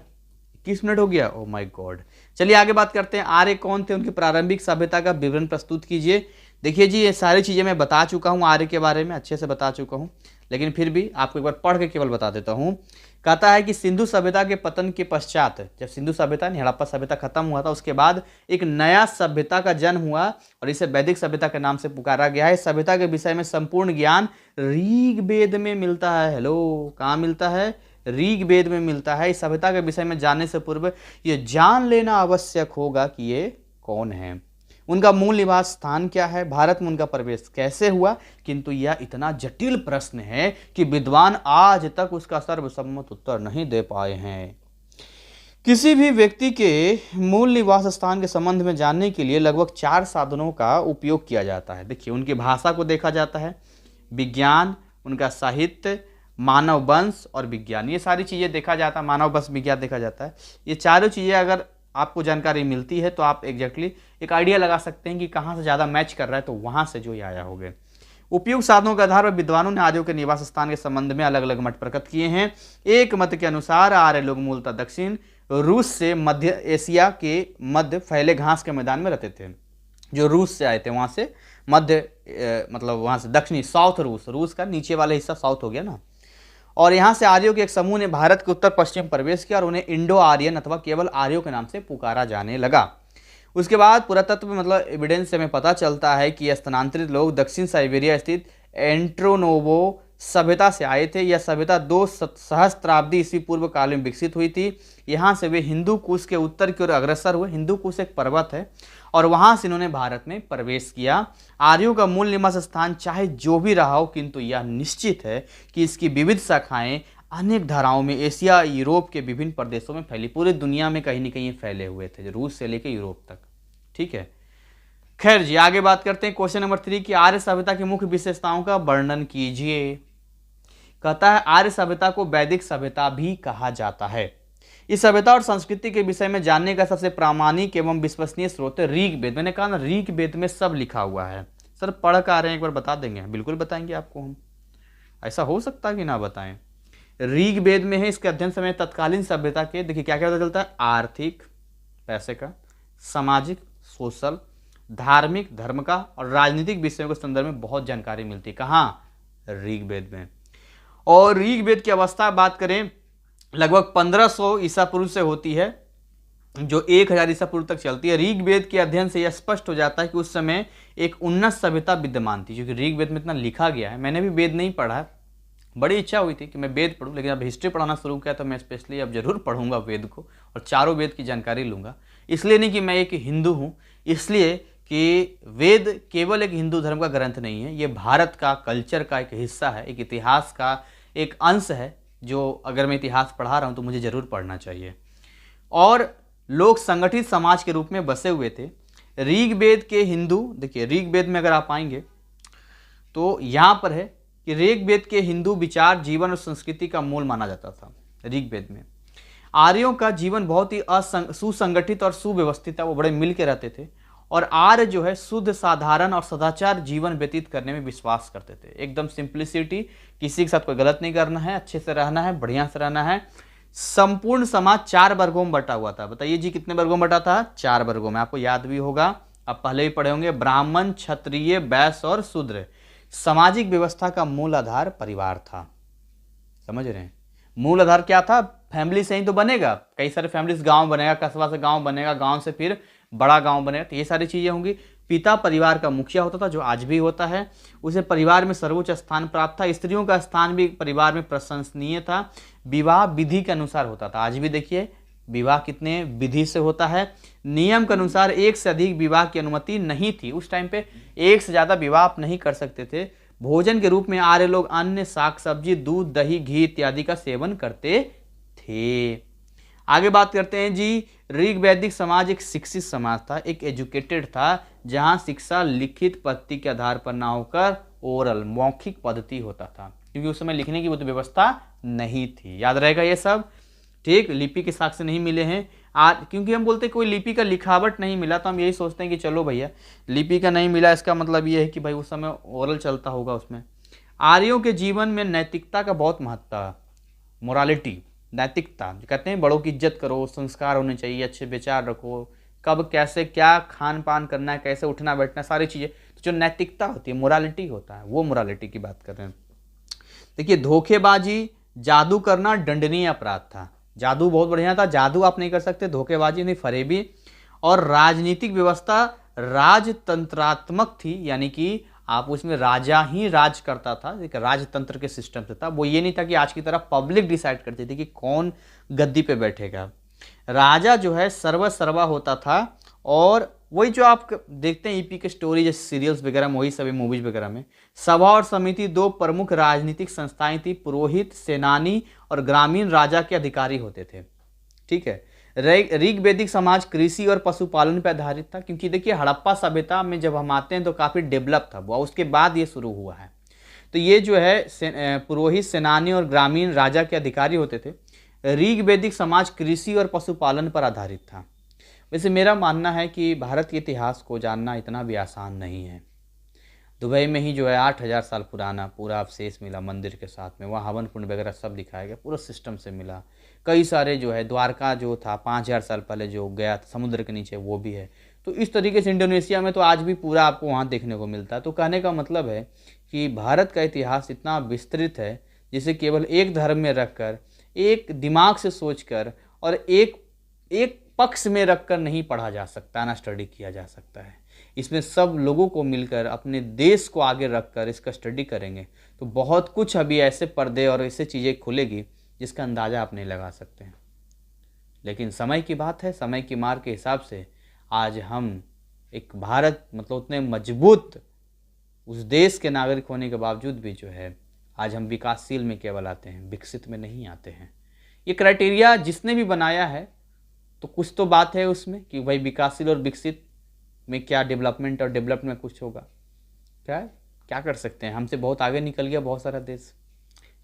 21 मिनट हो गया, ओह माय गॉड। चलिए आगे बात करते हैं। आर्य कौन थे, उनकी प्रारंभिक सभ्यता का विवरण प्रस्तुत कीजिए। देखिए जी, ये सारी चीज़ें मैं बता चुका हूँ, आर्य के बारे में अच्छे से बता चुका हूँ, लेकिन फिर भी आपको एक बार पढ़ के केवल बता देता हूँ। कहता है कि सिंधु सभ्यता के पतन के पश्चात, जब सिंधु सभ्यता हड़प्पा सभ्यता खत्म हुआ था, उसके बाद एक नया सभ्यता का जन्म हुआ और इसे वैदिक सभ्यता के नाम से पुकारा गया है। सभ्यता के विषय में संपूर्ण ज्ञान ऋग्वेद में मिलता है। हेलो, कहाँ मिलता है? ऋग्वेद में मिलता है। इस सभ्यता के विषय में जानने से पूर्व ये जान लेना आवश्यक होगा कि ये कौन है, उनका मूल निवास स्थान क्या है, भारत में उनका प्रवेश कैसे हुआ। किंतु यह इतना जटिल प्रश्न है कि विद्वान आज तक उसका सर्वसम्मत उत्तर नहीं दे पाए हैं। किसी भी व्यक्ति के मूल निवास स्थान के संबंध में जानने के लिए लगभग 4 साधनों का उपयोग किया जाता है। देखिए, उनकी भाषा को देखा जाता है, विज्ञान, उनका साहित्य, मानव वंश और विज्ञान, ये सारी चीज़ें देखा जाता है। मानव वंश विज्ञान देखा जाता है। ये चारों चीज़ें अगर आपको जानकारी मिलती है तो आप एग्जैक्टली एक आइडिया लगा सकते हैं कि कहाँ से ज़्यादा मैच कर रहा है, तो वहाँ से जो ये आया होगा। उपयुक्त साधनों के आधार पर विद्वानों ने आर्यों के निवास स्थान के संबंध में अलग अलग मत प्रकट किए हैं। एक मत के अनुसार आर्य लोग मूलतः दक्षिण रूस से मध्य एशिया के मध्य फैले घास के मैदान में रहते थे। जो रूस से आए थे वहाँ से मध्य मतलब वहाँ से दक्षिणी साउथ रूस, रूस का नीचे वाला हिस्सा साउथ हो गया ना। और यहाँ से आर्यों के एक समूह ने भारत के उत्तर पश्चिम प्रवेश किया और उन्हें इंडो आर्यन अथवा केवल आर्यों के नाम से पुकारा जाने लगा। उसके बाद पुरातत्व में मतलब एविडेंस से हमें पता चलता है कि स्थानांतरित लोग दक्षिण साइबेरिया स्थित एंट्रोनोवो सभ्यता से आए थे। यह सभ्यता 2 सहस्त्राब्दी ईस्वी पूर्व काल में विकसित हुई थी। यहाँ से वे हिंदू कुश के उत्तर की ओर अग्रसर हुए। हिंदू कुश एक पर्वत है और वहाँ से इन्होंने भारत में प्रवेश किया। आर्यों का मूल निवास स्थान चाहे जो भी रहा हो, किंतु यह निश्चित है कि इसकी विविध शाखाएं अनेक धाराओं में एशिया यूरोप के विभिन्न प्रदेशों में फैली, पूरी दुनिया में कहीं न कहीं फैले हुए थे, रूस से लेकर यूरोप तक। ठीक है, खैर जी आगे बात करते हैं। क्वेश्चन नंबर 3 की आर्य सभ्यता की मुख्य विशेषताओं का वर्णन कीजिए। कहता है आर्य सभ्यता को वैदिक सभ्यता भी कहा जाता है। इस सभ्यता और संस्कृति के विषय में जानने का सबसे प्रामाणिक एवं विश्वसनीय स्रोत है ऋग्वेद। मैंने कहा ना, ऋग्वेद में सब लिखा हुआ है। सर पढ़ कर आ रहे हैं, एक बार बता देंगे? बिल्कुल बताएंगे आपको हम, ऐसा हो सकता है कि ना बताएं। ऋग्वेद में है। इसके अध्ययन समय तत्कालीन सभ्यता के, देखिए क्या क्या पता चलता है, आर्थिक पैसे का, सामाजिक सोशल, धार्मिक धर्म का और राजनीतिक विषयों के संदर्भ में बहुत जानकारी मिलती है। कहाँ? ऋग्वेद में। और ऋग्वेद की अवस्था बात करें लगभग 1500 ईसा पूर्व से होती है, जो 1000 ईसा पूर्व तक चलती है। ऋग्वेद के अध्ययन से यह स्पष्ट हो जाता है कि उस समय एक उन्नत सभ्यता विद्यमान थी, क्योंकि ऋग्वेद में इतना लिखा गया है। मैंने भी वेद नहीं पढ़ा है, बड़ी इच्छा हुई थी कि मैं वेद पढ़ूं, लेकिन अब हिस्ट्री पढ़ाना शुरू किया तो मैं स्पेशली अब जरूर पढ़ूंगा वेद को और चारों वेद की जानकारी लूंगा। इसलिए नहीं कि मैं एक हिंदू हूँ, इसलिए कि वेद केवल एक हिंदू धर्म का ग्रंथ नहीं है, ये भारत का कल्चर का एक हिस्सा है, एक इतिहास का एक अंश है, जो अगर मैं इतिहास पढ़ा रहा हूँ तो मुझे ज़रूर पढ़ना चाहिए। और लोग संगठित समाज के रूप में बसे हुए थे। ऋग्वेद के हिंदू, देखिए ऋग्वेद में अगर आप आएंगे तो यहाँ पर है कि ऋग्वेद के हिंदू विचार, जीवन और संस्कृति का मूल माना जाता था। ऋग्वेद में आर्यों का जीवन बहुत ही सुसंगठित और सुव्यवस्थित है, वो बड़े मिल के रहते थे। और आर्य जो है शुद्ध, साधारण और सदाचार जीवन व्यतीत करने में विश्वास करते थे। एकदम सिंप्लिसिटी, किसी के साथ कोई गलत नहीं करना है, अच्छे से रहना है, बढ़िया से रहना है। संपूर्ण समाज 4 वर्गों में बटा हुआ था। बताइए जी कितने वर्गों में बटा था? 4 वर्गों में, आपको याद भी होगा। आप पहले भी पढ़े होंगे, ब्राह्मण, क्षत्रिय, वैश्य और शूद्र। सामाजिक व्यवस्था का मूल आधार परिवार था। समझ रहे हैं? मूल आधार क्या था? फैमिली से ही तो बनेगा। कई सारे फैमिलीज, गांव बनेगा, कस्बा से गांव बनेगा, गांव से फिर बड़ा गांव बनेगा, तो ये सारी चीजें होंगी। पिता परिवार का मुखिया होता था, जो आज भी होता है। उसे परिवार में सर्वोच्च स्थान प्राप्त था। स्त्रियों का स्थान भी परिवार में प्रशंसनीय था। विवाह विधि के अनुसार होता था। आज भी देखिए विवाह कितने विधि से होता है। नियम के अनुसार एक से अधिक विवाह की अनुमति नहीं थी। उस टाइम पे एक से ज्यादा विवाह आप नहीं कर सकते थे। भोजन के रूप में आर्य लोग अन्न, साग सब्जी, दूध, दही, घी इत्यादि का सेवन करते थे। आगे बात करते हैं जी, ऋग वैदिक समाज एक शिक्षित समाज था, एक एजुकेटेड था, जहां शिक्षा लिखित पद्धति के आधार पर ना होकर ओरल, मौखिक पद्धति होता था, क्योंकि उस समय लिखने की वो तो व्यवस्था नहीं थी। याद रहेगा ये सब, ठीक। लिपि के साक्ष्य नहीं मिले हैं आज, क्योंकि हम बोलते हैं कोई लिपि का लिखावट नहीं मिला, तो हम यही सोचते हैं कि चलो भैया लिपि का नहीं मिला, इसका मतलब ये है कि भाई उस समय ओरल चलता होगा उसमें। आर्यों के जीवन में नैतिकता का बहुत महत्व है। मोरालिटी, नैतिकता, जो कहते हैं बड़ों की इज्जत करो, संस्कार होने चाहिए, अच्छे विचार रखो, कब कैसे क्या खान पान करना है, कैसे उठना बैठना, सारी चीज़ें, तो जो नैतिकता होती है, मोरालिटी होता है, वो मोरालिटी की बात कर रहे हैं। देखिए धोखेबाजी, जादू करना दंडनीय अपराध था। जादू बहुत बढ़िया था, जादू आप नहीं कर सकते, धोखेबाजी नहीं, फरेबी। और राजनीतिक व्यवस्था राजतंत्रात्मक थी, यानी कि आप उसमें राजा ही राज करता था, एक राजतंत्र के सिस्टम से था। वो ये नहीं था कि आज की तरह पब्लिक डिसाइड करती थी कि कौन गद्दी पे बैठेगा। राजा जो है सर्वसर्वा होता था, और वही जो आप देखते हैं ईपी के स्टोरी जैसे सीरियल्स वगैरह में, वही सभी मूवीज वगैरह में। सभा और समिति दो प्रमुख राजनीतिक संस्थाएं थी। पुरोहित, सेनानी और ग्रामीण राजा के अधिकारी होते थे, ठीक है। ऋग वैदिक समाज कृषि और पशुपालन पर आधारित था, क्योंकि देखिए हड़प्पा सभ्यता में जब हम आते हैं तो काफ़ी डेवलप था वो, उसके बाद ये शुरू हुआ है। तो ये जो है पुरोहित, सेनानी और ग्रामीण राजा के अधिकारी होते थे। ऋग वैदिक समाज कृषि और पशुपालन पर आधारित था। वैसे मेरा मानना है कि भारत के इतिहास को जानना इतना भी आसान नहीं है। दुबई में ही जो है 8,000 साल पुराना पूरा अवशेष मिला मंदिर के साथ में, वहाँ हवन कुंड वगैरह सब दिखाया गया, पूरा सिस्टम से मिला। कई सारे जो है द्वारका जो था 5,000 साल पहले जो गया था समुद्र के नीचे, वो भी है। तो इस तरीके से इंडोनेशिया में तो आज भी पूरा आपको वहाँ देखने को मिलता है। तो कहने का मतलब है कि भारत का इतिहास इतना विस्तृत है जिसे केवल एक धर्म में रखकर, एक दिमाग से सोचकर और एक पक्ष में रखकर नहीं पढ़ा जा सकता, ना स्टडी किया जा सकता है। इसमें सब लोगों को मिलकर अपने देश को आगे रखकर इसका स्टडी करेंगे तो बहुत कुछ अभी ऐसे पर्दे और ऐसे चीज़ें खुलेगी जिसका अंदाज़ा आप नहीं लगा सकते हैं। लेकिन समय की बात है, समय की मार के हिसाब से आज हम एक भारत मतलब उतने मजबूत उस देश के नागरिक होने के बावजूद भी जो है आज हम विकासशील में केवल आते हैं, विकसित में नहीं आते हैं। ये क्राइटेरिया जिसने भी बनाया है तो कुछ तो बात है उसमें कि भाई विकासशील और विकसित में क्या डेवलपमेंट और डेवलप्ड में कुछ होगा। क्या कर सकते हैं, हमसे बहुत आगे निकल गया बहुत सारा देश,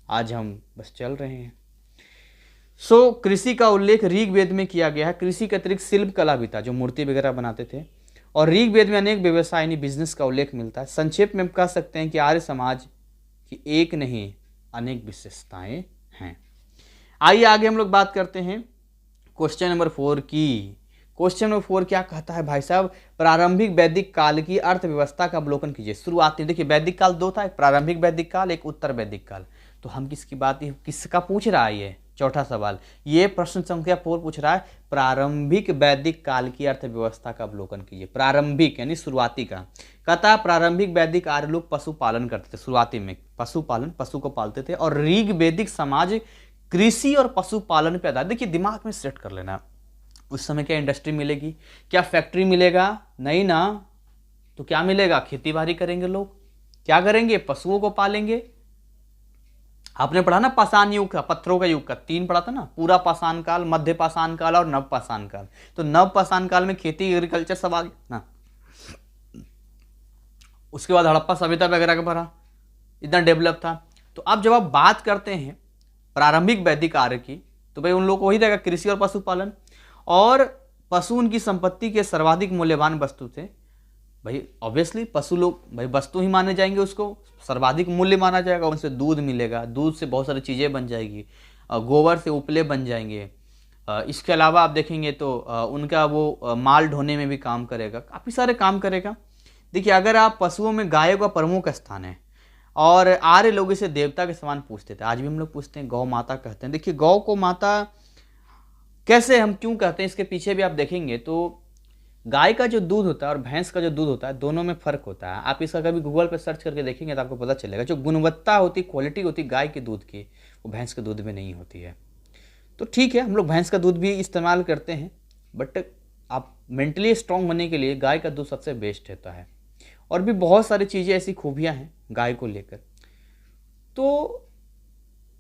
आज हम बस चल रहे हैं। कृषि का उल्लेख ऋग वेद में किया गया है। कृषि के अतिरिक्त शिल्प कला भी था, जो मूर्ति वगैरह बनाते थे। और ऋग वेद में अनेक व्यवसाय यानी बिजनेस का उल्लेख मिलता है। संक्षेप में हम कह सकते हैं कि आर्य समाज की एक नहीं अनेक विशेषताएं हैं। आइए आगे हम लोग बात करते हैं क्वेश्चन नंबर 4 की। क्वेश्चन नंबर 4 क्या कहता है भाई साहब, प्रारंभिक वैदिक काल की अर्थव्यवस्था का अवलोकन कीजिए। शुरुआती, देखिए वैदिक काल दो था, एक प्रारंभिक वैदिक काल, एक उत्तर वैदिक काल। तो हम किसकी बात, किसका पूछ रहा है ये चौथा सवाल, ये प्रश्न संख्या 4 पूछ रहा है प्रारंभिक वैदिक काल की अर्थव्यवस्था का अवलोकन कीजिए। प्रारंभिक यानी शुरुआती का। कहता प्रारंभिक वैदिक आर्य लोग पशुपालन करते थे, शुरुआती में पशुपालन, पशु को पालते थे। और ऋग वैदिक समाज कृषि और पशुपालन पे आधारित। देखिए दिमाग में सेट कर लेना, उस समय क्या इंडस्ट्री मिलेगी, क्या फैक्ट्री मिलेगा, नहीं ना, तो क्या मिलेगा, खेती बाड़ी करेंगे लोग, क्या करेंगे, पशुओं को पालेंगे। आपने पढ़ा ना पाषाण युग का, पत्थरों का युग का, 3 पढ़ा था ना, पूरा पाषाण काल, मध्य पाषाण काल और नव पाषाण काल। तो नव पाषाण काल में खेती एग्रीकल्चर सब आ गया ना। उसके बाद हड़प्पा सभ्यता वगैरह का पढ़ा, इतना डेवलप था। तो अब जब आप बात करते हैं प्रारंभिक वैदिक आर्य की, तो भाई उन लोगों को वही रहेगा कृषि और पशुपालन। और पशु उनकी संपत्ति के सर्वाधिक मूल्यवान वस्तु थे। भाई ऑब्वियसली पशु लोग भाई वस्तु ही माने जाएंगे, उसको सर्वाधिक मूल्य माना जाएगा। उनसे दूध मिलेगा, दूध से बहुत सारी चीज़ें बन जाएगी, गोबर से उपले बन जाएंगे, इसके अलावा आप देखेंगे तो उनका वो माल ढोने में भी काम करेगा, काफ़ी सारे काम करेगा। देखिए, अगर आप पशुओं में गायों का प्रमुख स्थान है और आर्य लोग इसे देवता के समान पूजते थे, आज भी हम लोग पूछते हैं, गौ माता कहते हैं। देखिए, गौ को माता कैसे हम क्यों कहते हैं, इसके पीछे भी आप देखेंगे तो गाय का जो दूध होता है और भैंस का जो दूध होता है, दोनों में फ़र्क होता है। आप इसका कभी गूगल पर सर्च करके देखेंगे तो आपको पता चलेगा, जो गुणवत्ता होती, क्वालिटी होती गाय के दूध की, वो भैंस के दूध में नहीं होती है। तो ठीक है, हम लोग भैंस का दूध भी इस्तेमाल करते हैं, बट आप मेंटली स्ट्रांग बनने के लिए गाय का दूध सबसे बेस्ट रहता है। और भी बहुत सारी चीज़ें ऐसी खूबियाँ हैं गाय को लेकर। तो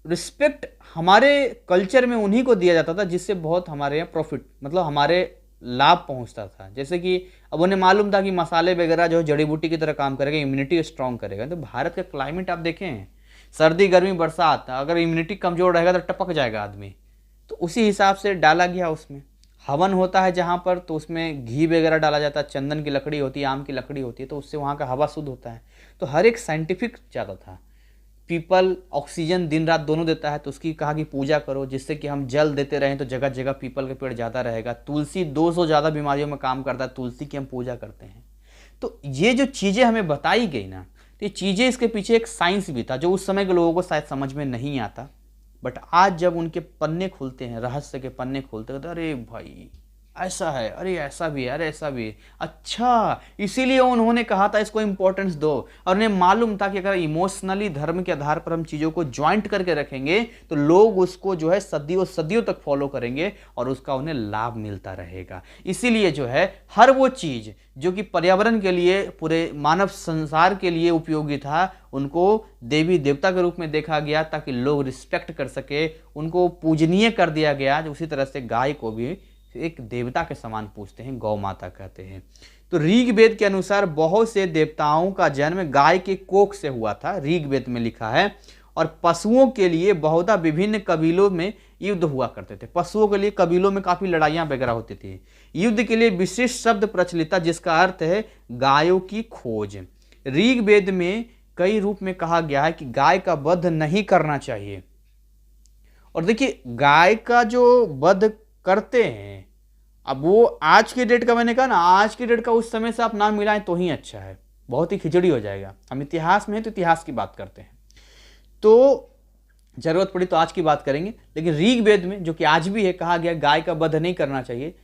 रिस्पेक्ट हमारे कल्चर में उन्हीं को दिया जाता था जिससे बहुत हमारे यहाँ प्रॉफिट, मतलब हमारे लाभ पहुंचता था। जैसे कि अब उन्हें मालूम था कि मसाले वगैरह जो जड़ी बूटी की तरह काम करेगा, इम्यूनिटी स्ट्रांग करेगा। तो भारत का क्लाइमेट आप देखें, सर्दी गर्मी बरसात, अगर इम्यूनिटी कमज़ोर रहेगा तो टपक जाएगा आदमी। तो उसी हिसाब से डाला गया उसमें। हवन होता है जहाँ पर, तो उसमें घी वगैरह डाला जाता है, चंदन की लकड़ी होती है, आम की लकड़ी होती है, तो उससे वहाँ का हवा शुद्ध होता है। तो हर एक साइंटिफिक ज़्यादा था। पीपल ऑक्सीजन दिन रात दोनों देता है, तो उसकी कहा कि पूजा करो, जिससे कि हम जल देते रहें तो जगह जगह पीपल का पेड़ ज़्यादा रहेगा। तुलसी 200 ज़्यादा बीमारियों में काम करता है, तुलसी की हम पूजा करते हैं। तो ये जो चीज़ें हमें बताई गई ना, तो ये चीज़ें, इसके पीछे एक साइंस भी था जो उस समय के लोगों को शायद समझ में नहीं आता। बट आज जब उनके पन्ने खुलते हैं, रहस्य के पन्ने खोलते हैं, तो अरे भाई ऐसा है, अरे ऐसा भी है, अरे ऐसा भी है, अच्छा इसीलिए उन्होंने कहा था इसको इम्पोर्टेंस दो। और उन्हें मालूम था कि अगर इमोशनली धर्म के आधार पर हम चीज़ों को ज्वाइंट करके रखेंगे तो लोग उसको जो है सदियों सदियों तक फॉलो करेंगे और उसका उन्हें लाभ मिलता रहेगा। इसीलिए जो है हर वो चीज़ जो कि पर्यावरण के लिए, पूरे मानव संसार के लिए उपयोगी था, उनको देवी देवता के रूप में देखा गया ताकि लोग रिस्पेक्ट कर सके, उनको पूजनीय कर दिया गया। उसी तरह से गाय को भी एक देवता के समान पूजते हैं, गौ माता कहते हैं। तो ऋग्वेद के अनुसार बहुत से देवताओं का जन्म गाय के कोख से हुआ था, ऋग्वेद में लिखा है। और पशुओं के लिए बहुधा विभिन्न कबीलों में युद्ध हुआ करते थे। पशुओं के लिए कबीलों में काफ़ी लड़ाइयाँ वगैरह होती थी। युद्ध के लिए विशिष्ट शब्द प्रचलित था जिसका अर्थ है गायों की खोज। ऋग्वेद में कई रूप में कहा गया है कि गाय का वध नहीं करना चाहिए। और देखिए, गाय का जो वध करते हैं, अब वो आज के डेट का, मैंने कहा ना, आज के डेट का उस समय से आप नाम मिलाएं तो ही अच्छा है, बहुत ही खिचड़ी हो जाएगा। हम इतिहास में हैं तो इतिहास की बात करते हैं, तो जरूरत पड़ी तो आज की बात करेंगे। लेकिन ऋग्वेद में, जो कि आज भी है, कहा गया गाय का वध नहीं करना चाहिए।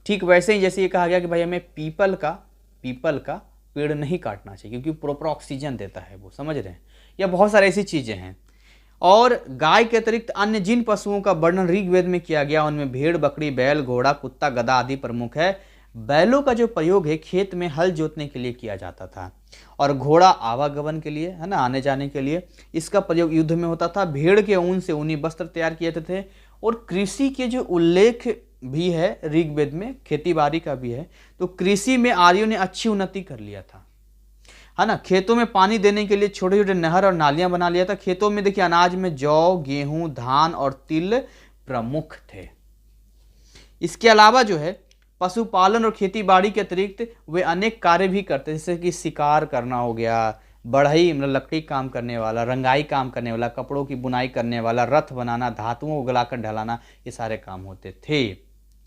ठीक वैसे ही जैसे ये कहा गया कि भाई हमें पीपल का पेड़ नहीं काटना चाहिए क्योंकि प्रॉपर ऑक्सीजन देता है वो, समझ रहे हैं। या बहुत सारी ऐसी चीज़ें हैं। और गाय के अतिरिक्त अन्य जिन पशुओं का वर्णन ऋग्वेद में किया गया उनमें भेड़, बकरी, बैल, घोड़ा, कुत्ता, गधा आदि प्रमुख है। बैलों का जो प्रयोग है खेत में हल जोतने के लिए किया जाता था, और घोड़ा आवागमन के लिए, है ना, आने जाने के लिए। इसका प्रयोग युद्ध में होता था। भेड़ के ऊन से ऊनी वस्त्र तैयार किए जाते थे। और कृषि के जो उल्लेख भी है ऋग्वेद में, खेती बाड़ी का भी है। तो कृषि में आर्यों ने अच्छी उन्नति कर लिया था, है ना। खेतों में पानी देने के लिए छोटे छोटे नहर और नालियां बना लिया था। खेतों में देखिए अनाज में जौ, गेहूं, धान और तिल प्रमुख थे। इसके अलावा जो है पशुपालन और खेती बाड़ी के अतिरिक्त वे अनेक कार्य भी करते, जैसे कि शिकार करना हो गया, बढ़ई मतलब लकड़ी काम करने वाला, रंगाई काम करने वाला, कपड़ों की बुनाई करने वाला, रथ बनाना, धातुओं को गलाकर ढलाना, ये सारे काम होते थे।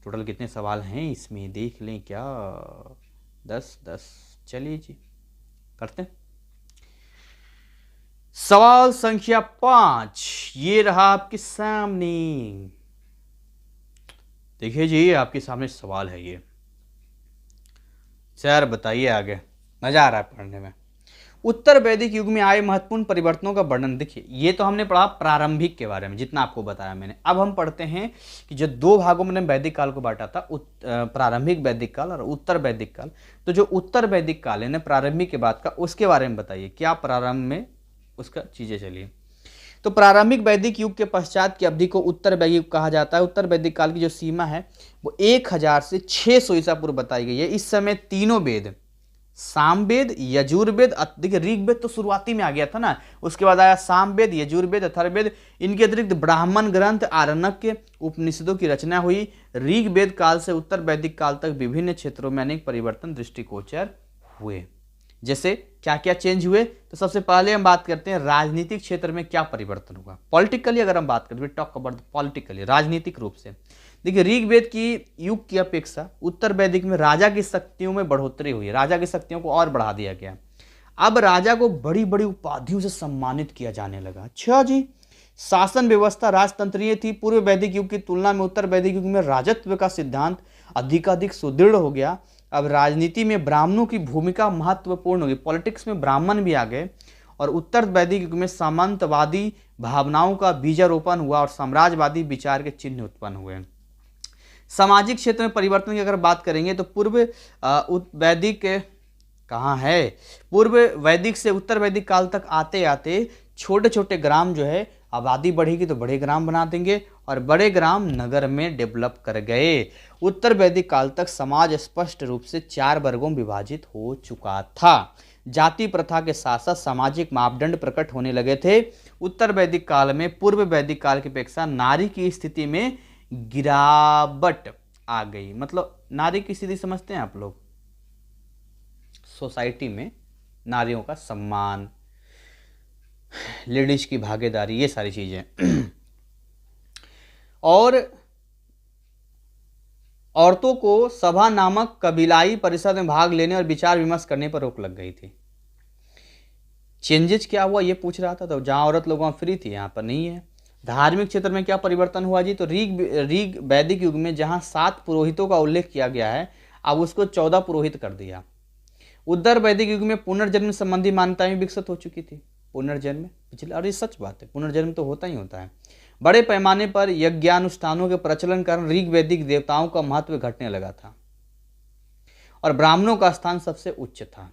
टोटल कितने सवाल हैं इसमें देख लें क्या? 10। चलिए जी, करते हैं। सवाल संख्या 5 ये रहा आपके सामने। देखिए जी, आपके सामने सवाल है ये। सर बताइए आगे, मजा आ रहा है पढ़ने में। उत्तर वैदिक युग में आए महत्वपूर्ण परिवर्तनों का वर्णन। देखिए, ये तो हमने पढ़ा प्रारंभिक के बारे में, जितना आपको बताया मैंने। अब हम पढ़ते हैं कि जो 2 भागों में वैदिक काल को बांटा था, प्रारंभिक वैदिक काल और उत्तर वैदिक काल। तो जो उत्तर वैदिक काल है ना, प्रारंभिक के बाद का, उसके बारे में बताइए क्या प्रारंभ में उसका चीजें चलिए। तो प्रारंभिक वैदिक युग के पश्चात की अवधि को उत्तर वैदिक युग कहा जाता है। उत्तर वैदिक काल की जो सीमा है वो 1000 से 600 ईसा पूर्व बताई गई है। इस समय तीनों वेद, सामवेद, यजुर्वेद, देखिए ऋग्वेद तो शुरुआती में आ गया था ना, उसके बाद आया सामवेद, यजुर्वेद, अथर्ववेद। इनके अतिरिक्त ब्राह्मण ग्रंथ, आरण्यक, उपनिषदों की रचना हुई। ऋग्वेद काल से उत्तर वैदिक काल तक विभिन्न क्षेत्रों में अनेक परिवर्तन दृष्टिगोचर हुए। जैसे क्या क्या चेंज हुए, तो सबसे पहले हम बात करते हैं राजनीतिक क्षेत्र में क्या परिवर्तन हुआ। पॉलिटिकली अगर हम बात करें, टॉक अबाउट पॉलिटिकली, राजनीतिक रूप से देखिए ऋग्वेद की युग की अपेक्षा उत्तर वैदिक में राजा की शक्तियों में बढ़ोतरी हुई है, राजा की शक्तियों को और बढ़ा दिया गया। अब राजा को बड़ी बड़ी उपाधियों से सम्मानित किया जाने लगा। अच्छा जी, शासन व्यवस्था राजतंत्रीय थी। पूर्व वैदिक युग की तुलना में उत्तर वैदिक युग में राजत्व का सिद्धांत अधिकाधिक सुदृढ़ हो गया। अब राजनीति में ब्राह्मणों की भूमिका महत्वपूर्ण हो गई, पॉलिटिक्स में ब्राह्मण भी आ गए। और उत्तर वैदिक युग में सामंतवादी भावनाओं का बीजारोपण हुआ और साम्राज्यवादी विचार के चिन्ह उत्पन्न हुए। सामाजिक क्षेत्र में परिवर्तन की अगर बात करेंगे तो पूर्व वैदिक कहाँ है, पूर्व वैदिक से उत्तर वैदिक काल तक आते आते छोटे छोटे ग्राम जो है, आबादी बढ़ेगी तो बड़े ग्राम बना देंगे और बड़े ग्राम नगर में डेवलप कर गए। उत्तर वैदिक काल तक समाज स्पष्ट रूप से 4 वर्गों में विभाजित हो चुका था। जाति प्रथा के साथ साथ सामाजिक मापदंड प्रकट होने लगे थे। उत्तर वैदिक काल में पूर्व वैदिक काल की अपेक्षा नारी की स्थिति में गिरावट आ गई। मतलब नारी की स्थिति समझते हैं आप लोग, सोसाइटी में नारियों का सम्मान, लेडीज की भागीदारी, ये सारी चीजें। और औरतों को सभा नामक कबीलाई परिषद में भाग लेने और विचार विमर्श करने पर रोक लग गई थी। चेंजेस क्या हुआ ये पूछ रहा था, तो जहां औरत लोगों फ्री थी यहाँ पर नहीं है। धार्मिक क्षेत्र में क्या परिवर्तन हुआ जी, तो ऋग वैदिक युग में जहां 7 पुरोहितों का उल्लेख किया गया है, अब उसको 14 पुरोहित कर दिया। उत्तर वैदिक युग में पुनर्जन्म संबंधी मान्यताएं विकसित हो चुकी थी। पुनर्जन्म पिछले, और ये सच बात है, पुनर्जन्म तो होता ही होता है। बड़े पैमाने पर यज्ञानुष्ठानों के प्रचलन कारण ऋग वैदिक देवताओं का महत्व घटने लगा था और ब्राह्मणों का स्थान सबसे उच्च था।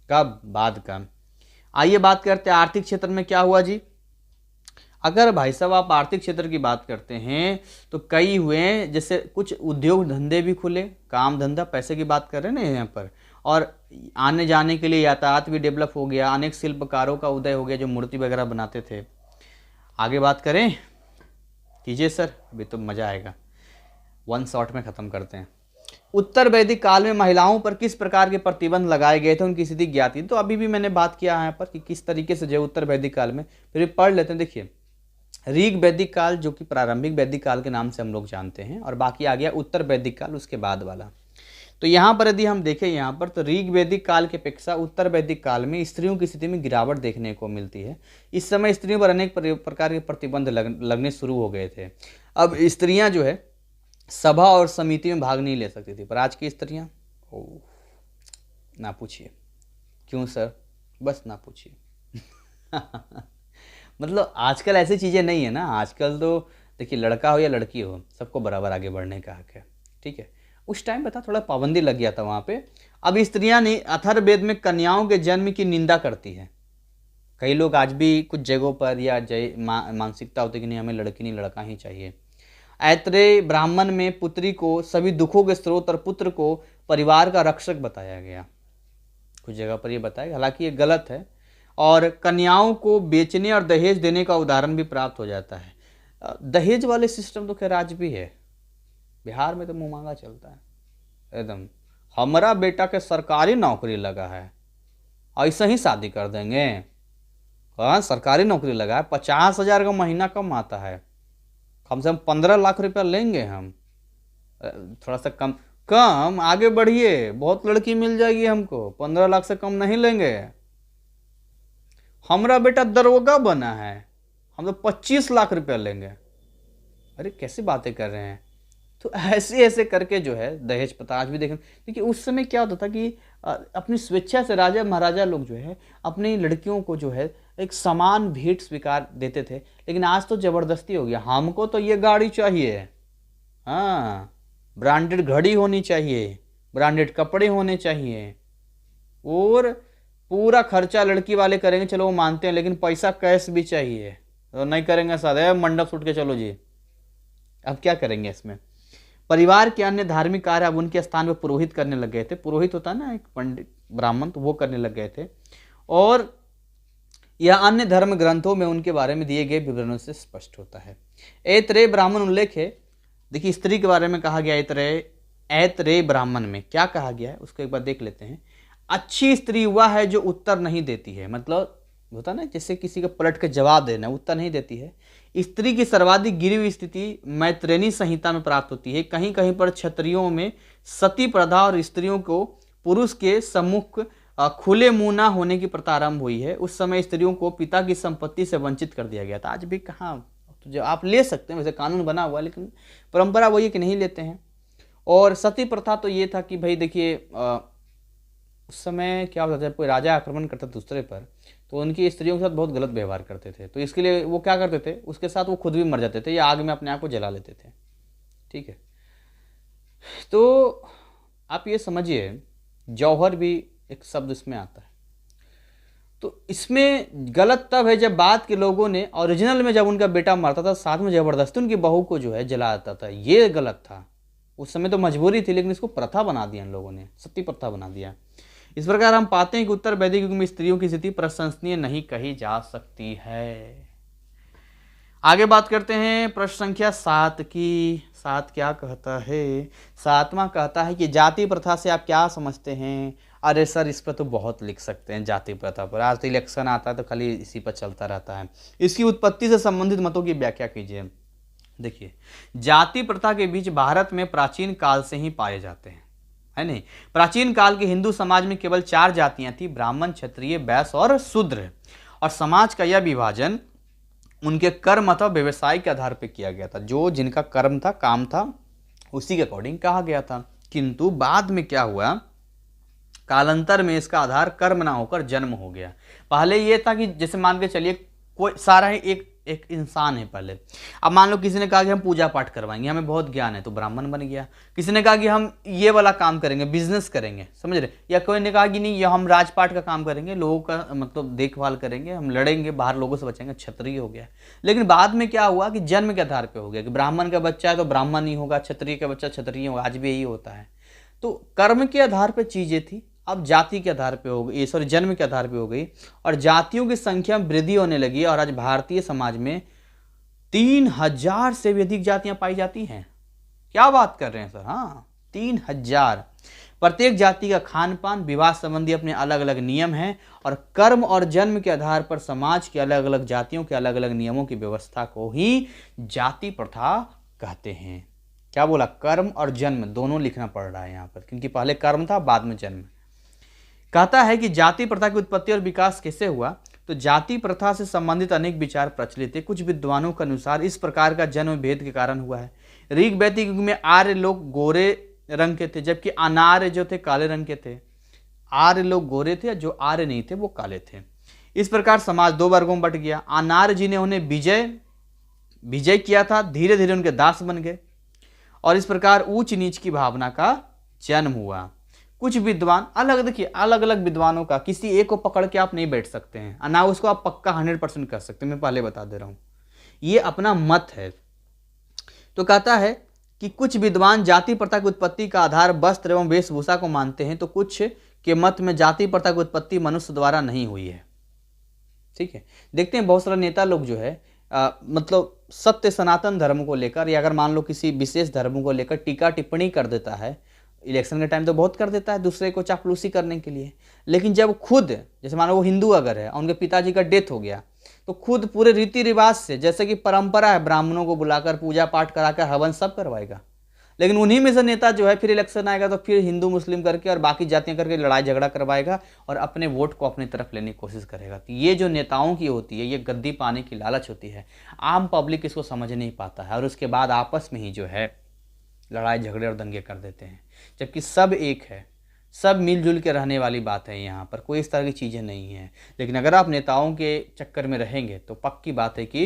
कब? बाद का। आइए बात करते हैं आर्थिक क्षेत्र में क्या हुआ जी। अगर भाई साहब आप आर्थिक क्षेत्र की बात करते हैं तो कई हुए, जैसे कुछ उद्योग धंधे भी खुले, काम धंधा, पैसे की बात कर रहे हैं ना यहाँ पर, और आने जाने के लिए यातायात भी डेवलप हो गया। अनेक शिल्पकारों का उदय हो गया जो मूर्ति वगैरह बनाते थे। आगे बात करें, कीजिए सर, अभी तो मज़ा आएगा, 1 शॉट में ख़त्म करते हैं। उत्तर वैदिक काल में महिलाओं पर किस प्रकार के प्रतिबंध लगाए गए थे, उनकी स्थिति ज्ञात थी। तो अभी भी मैंने बात किया यहाँ पर कि किस तरीके से जो उत्तर वैदिक काल में, फिर पढ़ लेते हैं। देखिए ऋग वैदिक काल जो कि प्रारंभिक वैदिक काल के नाम से हम लोग जानते हैं, और बाकी आ गया उत्तर वैदिक काल, उसके बाद वाला। तो यहाँ पर यदि हम देखें यहाँ पर, तो ऋग वैदिक काल की अपेक्षा उत्तर वैदिक काल में स्त्रियों की स्थिति में गिरावट देखने को मिलती है। इस समय स्त्रियों पर अनेक प्रकार के प्रतिबंध लगने शुरू हो गए थे। अब स्त्रियाँ जो है सभा और समिति में भाग नहीं ले सकती थी, पर आज की स्त्रियाँ, ओह ना पूछिए। क्यों सर? बस ना पूछिए। मतलब आजकल ऐसी चीज़ें नहीं है ना। आजकल तो देखिए लड़का हो या लड़की हो, सबको बराबर आगे बढ़ने का हक है, ठीक है। उस टाइम पे था थोड़ा पाबंदी लग गया था वहाँ पे। अब स्त्रियाँ ने अथर्ववेद में कन्याओं के जन्म की निंदा करती है। कई लोग आज भी कुछ जगहों पर या मानसिकता होती है कि नहीं, हमें लड़की नहीं लड़का ही चाहिए। ऐत्रेय ब्राह्मण में पुत्री को सभी दुखों के स्रोत और पुत्र को परिवार का रक्षक बताया गया। कुछ जगह पर ये बताया, हालांकि ये गलत है। और कन्याओं को बेचने और दहेज देने का उदाहरण भी प्राप्त हो जाता है। दहेज वाले सिस्टम तो खैर आज भी है, बिहार में तो मुँह मांगा चलता है एकदम। हमारा बेटा के सरकारी नौकरी लगा है, ऐसे ही शादी कर देंगे। हाँ, सरकारी नौकरी लगा है, 50,000 का महीना कम आता है, कम से कम 15 लाख रुपया लेंगे हम। थोड़ा सा कम आगे बढ़िए, बहुत लड़की मिल जाएगी हमको, 15 लाख से कम नहीं लेंगे। हमारा बेटा दरोगा बना है, हम तो 25 लाख रुपया लेंगे। अरे कैसी बातें कर रहे हैं। तो ऐसे ऐसे करके जो है दहेज प्रथा आज भी देखें। देखिए उस समय क्या होता था कि अपनी स्वेच्छा से राजा महाराजा लोग जो है अपनी लड़कियों को जो है एक समान भेंट स्वीकार देते थे। लेकिन आज तो ज़बरदस्ती हो गया, हमको तो ये गाड़ी चाहिए, हाँ, ब्रांडेड घड़ी होनी चाहिए, ब्रांडेड कपड़े होने चाहिए, और पूरा खर्चा लड़की वाले करेंगे, चलो वो मानते हैं, लेकिन पैसा कैश भी चाहिए। तो नहीं करेंगे साथ, मंडप छूट के चलो जी। अब क्या करेंगे इसमें? परिवार के अन्य धार्मिक कार्य अब उनके स्थान पर पुरोहित करने लग गए थे। पुरोहित होता है ना एक पंडित ब्राह्मण, तो वो करने लग गए थे। और यह अन्य धर्म ग्रंथों में उनके बारे में दिए गए विवरणों से स्पष्ट होता है। ऐत्रेय ब्राह्मण उल्लेख है। देखिए स्त्री के बारे में कहा गया ऐत्रेय ब्राह्मण में क्या कहा गया है उसको एक बार देख लेते हैं। अच्छी स्त्री वह है जो उत्तर नहीं देती है। मतलब होता ना, जैसे किसी का पलट के जवाब देना, उत्तर नहीं देती है। स्त्री की सर्वाधिक गिरी हुई स्थिति मैत्रेयी संहिता में प्राप्त होती है। कहीं कहीं पर क्षत्रियों में सती प्रथा और स्त्रियों को पुरुष के सम्मुख खुले मुंह ना होने की प्रथा आरंभ हुई है। उस समय स्त्रियों को पिता की संपत्ति से वंचित कर दिया गया था। आज भी कहाँ, तो जो आप ले सकते हैं, वैसे कानून बना हुआ है, लेकिन परंपरा वही कि नहीं लेते हैं। और सती प्रथा तो ये था कि भाई देखिए उस समय क्या होता था, जब कोई राजा आक्रमण करता दूसरे पर, तो उनकी स्त्रियों के साथ बहुत गलत व्यवहार करते थे। तो इसके लिए वो क्या करते थे, उसके साथ वो खुद भी मर जाते थे या आग में अपने आप को जला लेते थे। ठीक है, तो आप ये समझिए जौहर भी एक शब्द इसमें आता है। तो इसमें गलत तब है जब बाद के लोगों ने ओरिजिनल में जब उनका बेटा मरता था, साथ में जबरदस्ती उनकी बहू को जो है जला देता था, ये गलत था। उस समय तो मजबूरी थी, लेकिन इसको प्रथा बना दिया इन लोगों ने, सती प्रथा बना दिया। इस प्रकार हम पाते हैं कि उत्तर वैदिक युग में स्त्रियों की स्थिति प्रशंसनीय नहीं कही जा सकती है। आगे बात करते हैं प्रश्न संख्या 7 की। 7 क्या कहता है? 7वां कहता है कि जाति प्रथा से आप क्या समझते हैं? अरे सर, इस पर तो बहुत लिख सकते हैं, जाति प्रथा पर। आज तो इलेक्शन आता है तो खाली इसी पर चलता रहता है। इसकी उत्पत्ति से संबंधित मतों की व्याख्या कीजिए। देखिए, जाति प्रथा के बीच भारत में प्राचीन काल से ही पाए जाते हैं, है नहीं। प्राचीन काल के हिंदू समाज में केवल 4 जातियां थी, ब्राह्मण, क्षत्रिय, वैश्य और शूद्र। और समाज का यह विभाजन उनके कर्म अथवा व्यवसाय के आधार पर किया गया था। जो जिनका कर्म था, काम था, उसी के अकॉर्डिंग कहा गया था। किंतु बाद में क्या हुआ, कालांतर में इसका आधार कर्म ना होकर जन्म हो गया। पहले ये था कि जैसे मान के चलिए कोई सारा ही एक इंसान है पहले। अब मान लो किसी ने कहा कि हम पूजा पाठ करवाएंगे, हमें बहुत ज्ञान है, तो ब्राह्मण बन गया। किसी ने कहा कि हम ये वाला काम करेंगे, बिजनेस करेंगे, समझ रहे। या कोई ने कहा कि नहीं, ये हम राजपाट का काम करेंगे, लोगों का मतलब देखभाल करेंगे, हम लड़ेंगे, बाहर लोगों से बचेंगे, क्षत्रिय हो गया। लेकिन बाद में क्या हुआ कि जन्म के आधार पर हो गया कि ब्राह्मण का बच्चा है तो ब्राह्मण ही होगा, क्षत्रिय का बच्चा क्षत्रिय होगा। आज भी यही होता है। तो कर्म के आधार पर चीजें थी, अब जाति के आधार पे हो गई, सॉरी जन्म के आधार पे हो गई। और जातियों की संख्या में वृद्धि होने लगी और आज भारतीय समाज में 3000 से भी अधिक जातियां पाई जाती हैं। क्या बात कर रहे हैं सर? हाँ, 3000। प्रत्येक जाति का खान पान, विवाह संबंधी अपने अलग अलग नियम हैं और कर्म और जन्म के आधार पर समाज के अलग अलग जातियों के अलग अलग नियमों की व्यवस्था को ही जाति प्रथा कहते हैं। क्या बोला? कर्म और जन्म दोनों लिखना पड़ रहा है यहाँ पर, क्योंकि पहले कर्म था, बाद में जन्म। कहता है कि जाति प्रथा की उत्पत्ति और विकास कैसे हुआ। तो जाति प्रथा से संबंधित अनेक विचार प्रचलित है। कुछ विद्वानों के अनुसार इस प्रकार का जन्म भेद के कारण हुआ है। ऋग वैदिक युग में आर्य लोग गोरे रंग के थे, जबकि अनार्य जो थे काले रंग के थे। आर्य लोग गोरे थे, जो आर्य नहीं थे वो काले थे। इस प्रकार समाज 2 वर्गों में बट गया। अनार्य जी ने उन्हें विजय किया था, धीरे धीरे उनके दास बन गए और इस प्रकार ऊंच नीच की भावना का जन्म हुआ। कुछ विद्वान अलग, देखिए अलग अलग विद्वानों का, किसी एक को पकड़ के आप नहीं बैठ सकते हैं, ना उसको आप पक्का 100% कर सकते हैं। मैं पहले बता दे रहा हूं, ये अपना मत है। तो कहता है कि कुछ विद्वान जाति प्रथा की उत्पत्ति का आधार वस्त्र एवं वेशभूषा को मानते हैं, तो कुछ के मत में जाति प्रथा की उत्पत्ति मनुष्य द्वारा नहीं हुई है। ठीक है, देखते हैं बहुत सारे नेता लोग जो है मतलब सत्य सनातन धर्म को लेकर, या अगर मान लो किसी विशेष धर्म को लेकर टीका टिप्पणी कर देता है। इलेक्शन के टाइम तो बहुत कर देता है दूसरे को चापलूसी करने के लिए, लेकिन जब खुद, जैसे मानो वो हिंदू अगर है और उनके पिताजी का डेथ हो गया, तो खुद पूरे रीति रिवाज से, जैसे कि परंपरा है, ब्राह्मणों को बुलाकर पूजा पाठ कराकर हवन सब करवाएगा। लेकिन उन्हीं में से नेता जो है फिर इलेक्शन आएगा तो फिर हिंदू मुस्लिम करके और बाकी जातियां करके लड़ाई झगड़ा करवाएगा और अपने वोट को अपनी तरफ लेने की कोशिश करेगा। तो ये जो नेताओं की होती है, ये गद्दी पाने की लालच होती है। आम पब्लिक इसको समझ नहीं पाता है और उसके बाद आपस में ही जो है लड़ाई झगड़े और दंगे कर देते हैं, जबकि सब एक है, सब मिलजुल के रहने वाली बात है। यहाँ पर कोई इस तरह की चीज़ें नहीं हैं। लेकिन अगर आप नेताओं के चक्कर में रहेंगे तो पक्की बात है कि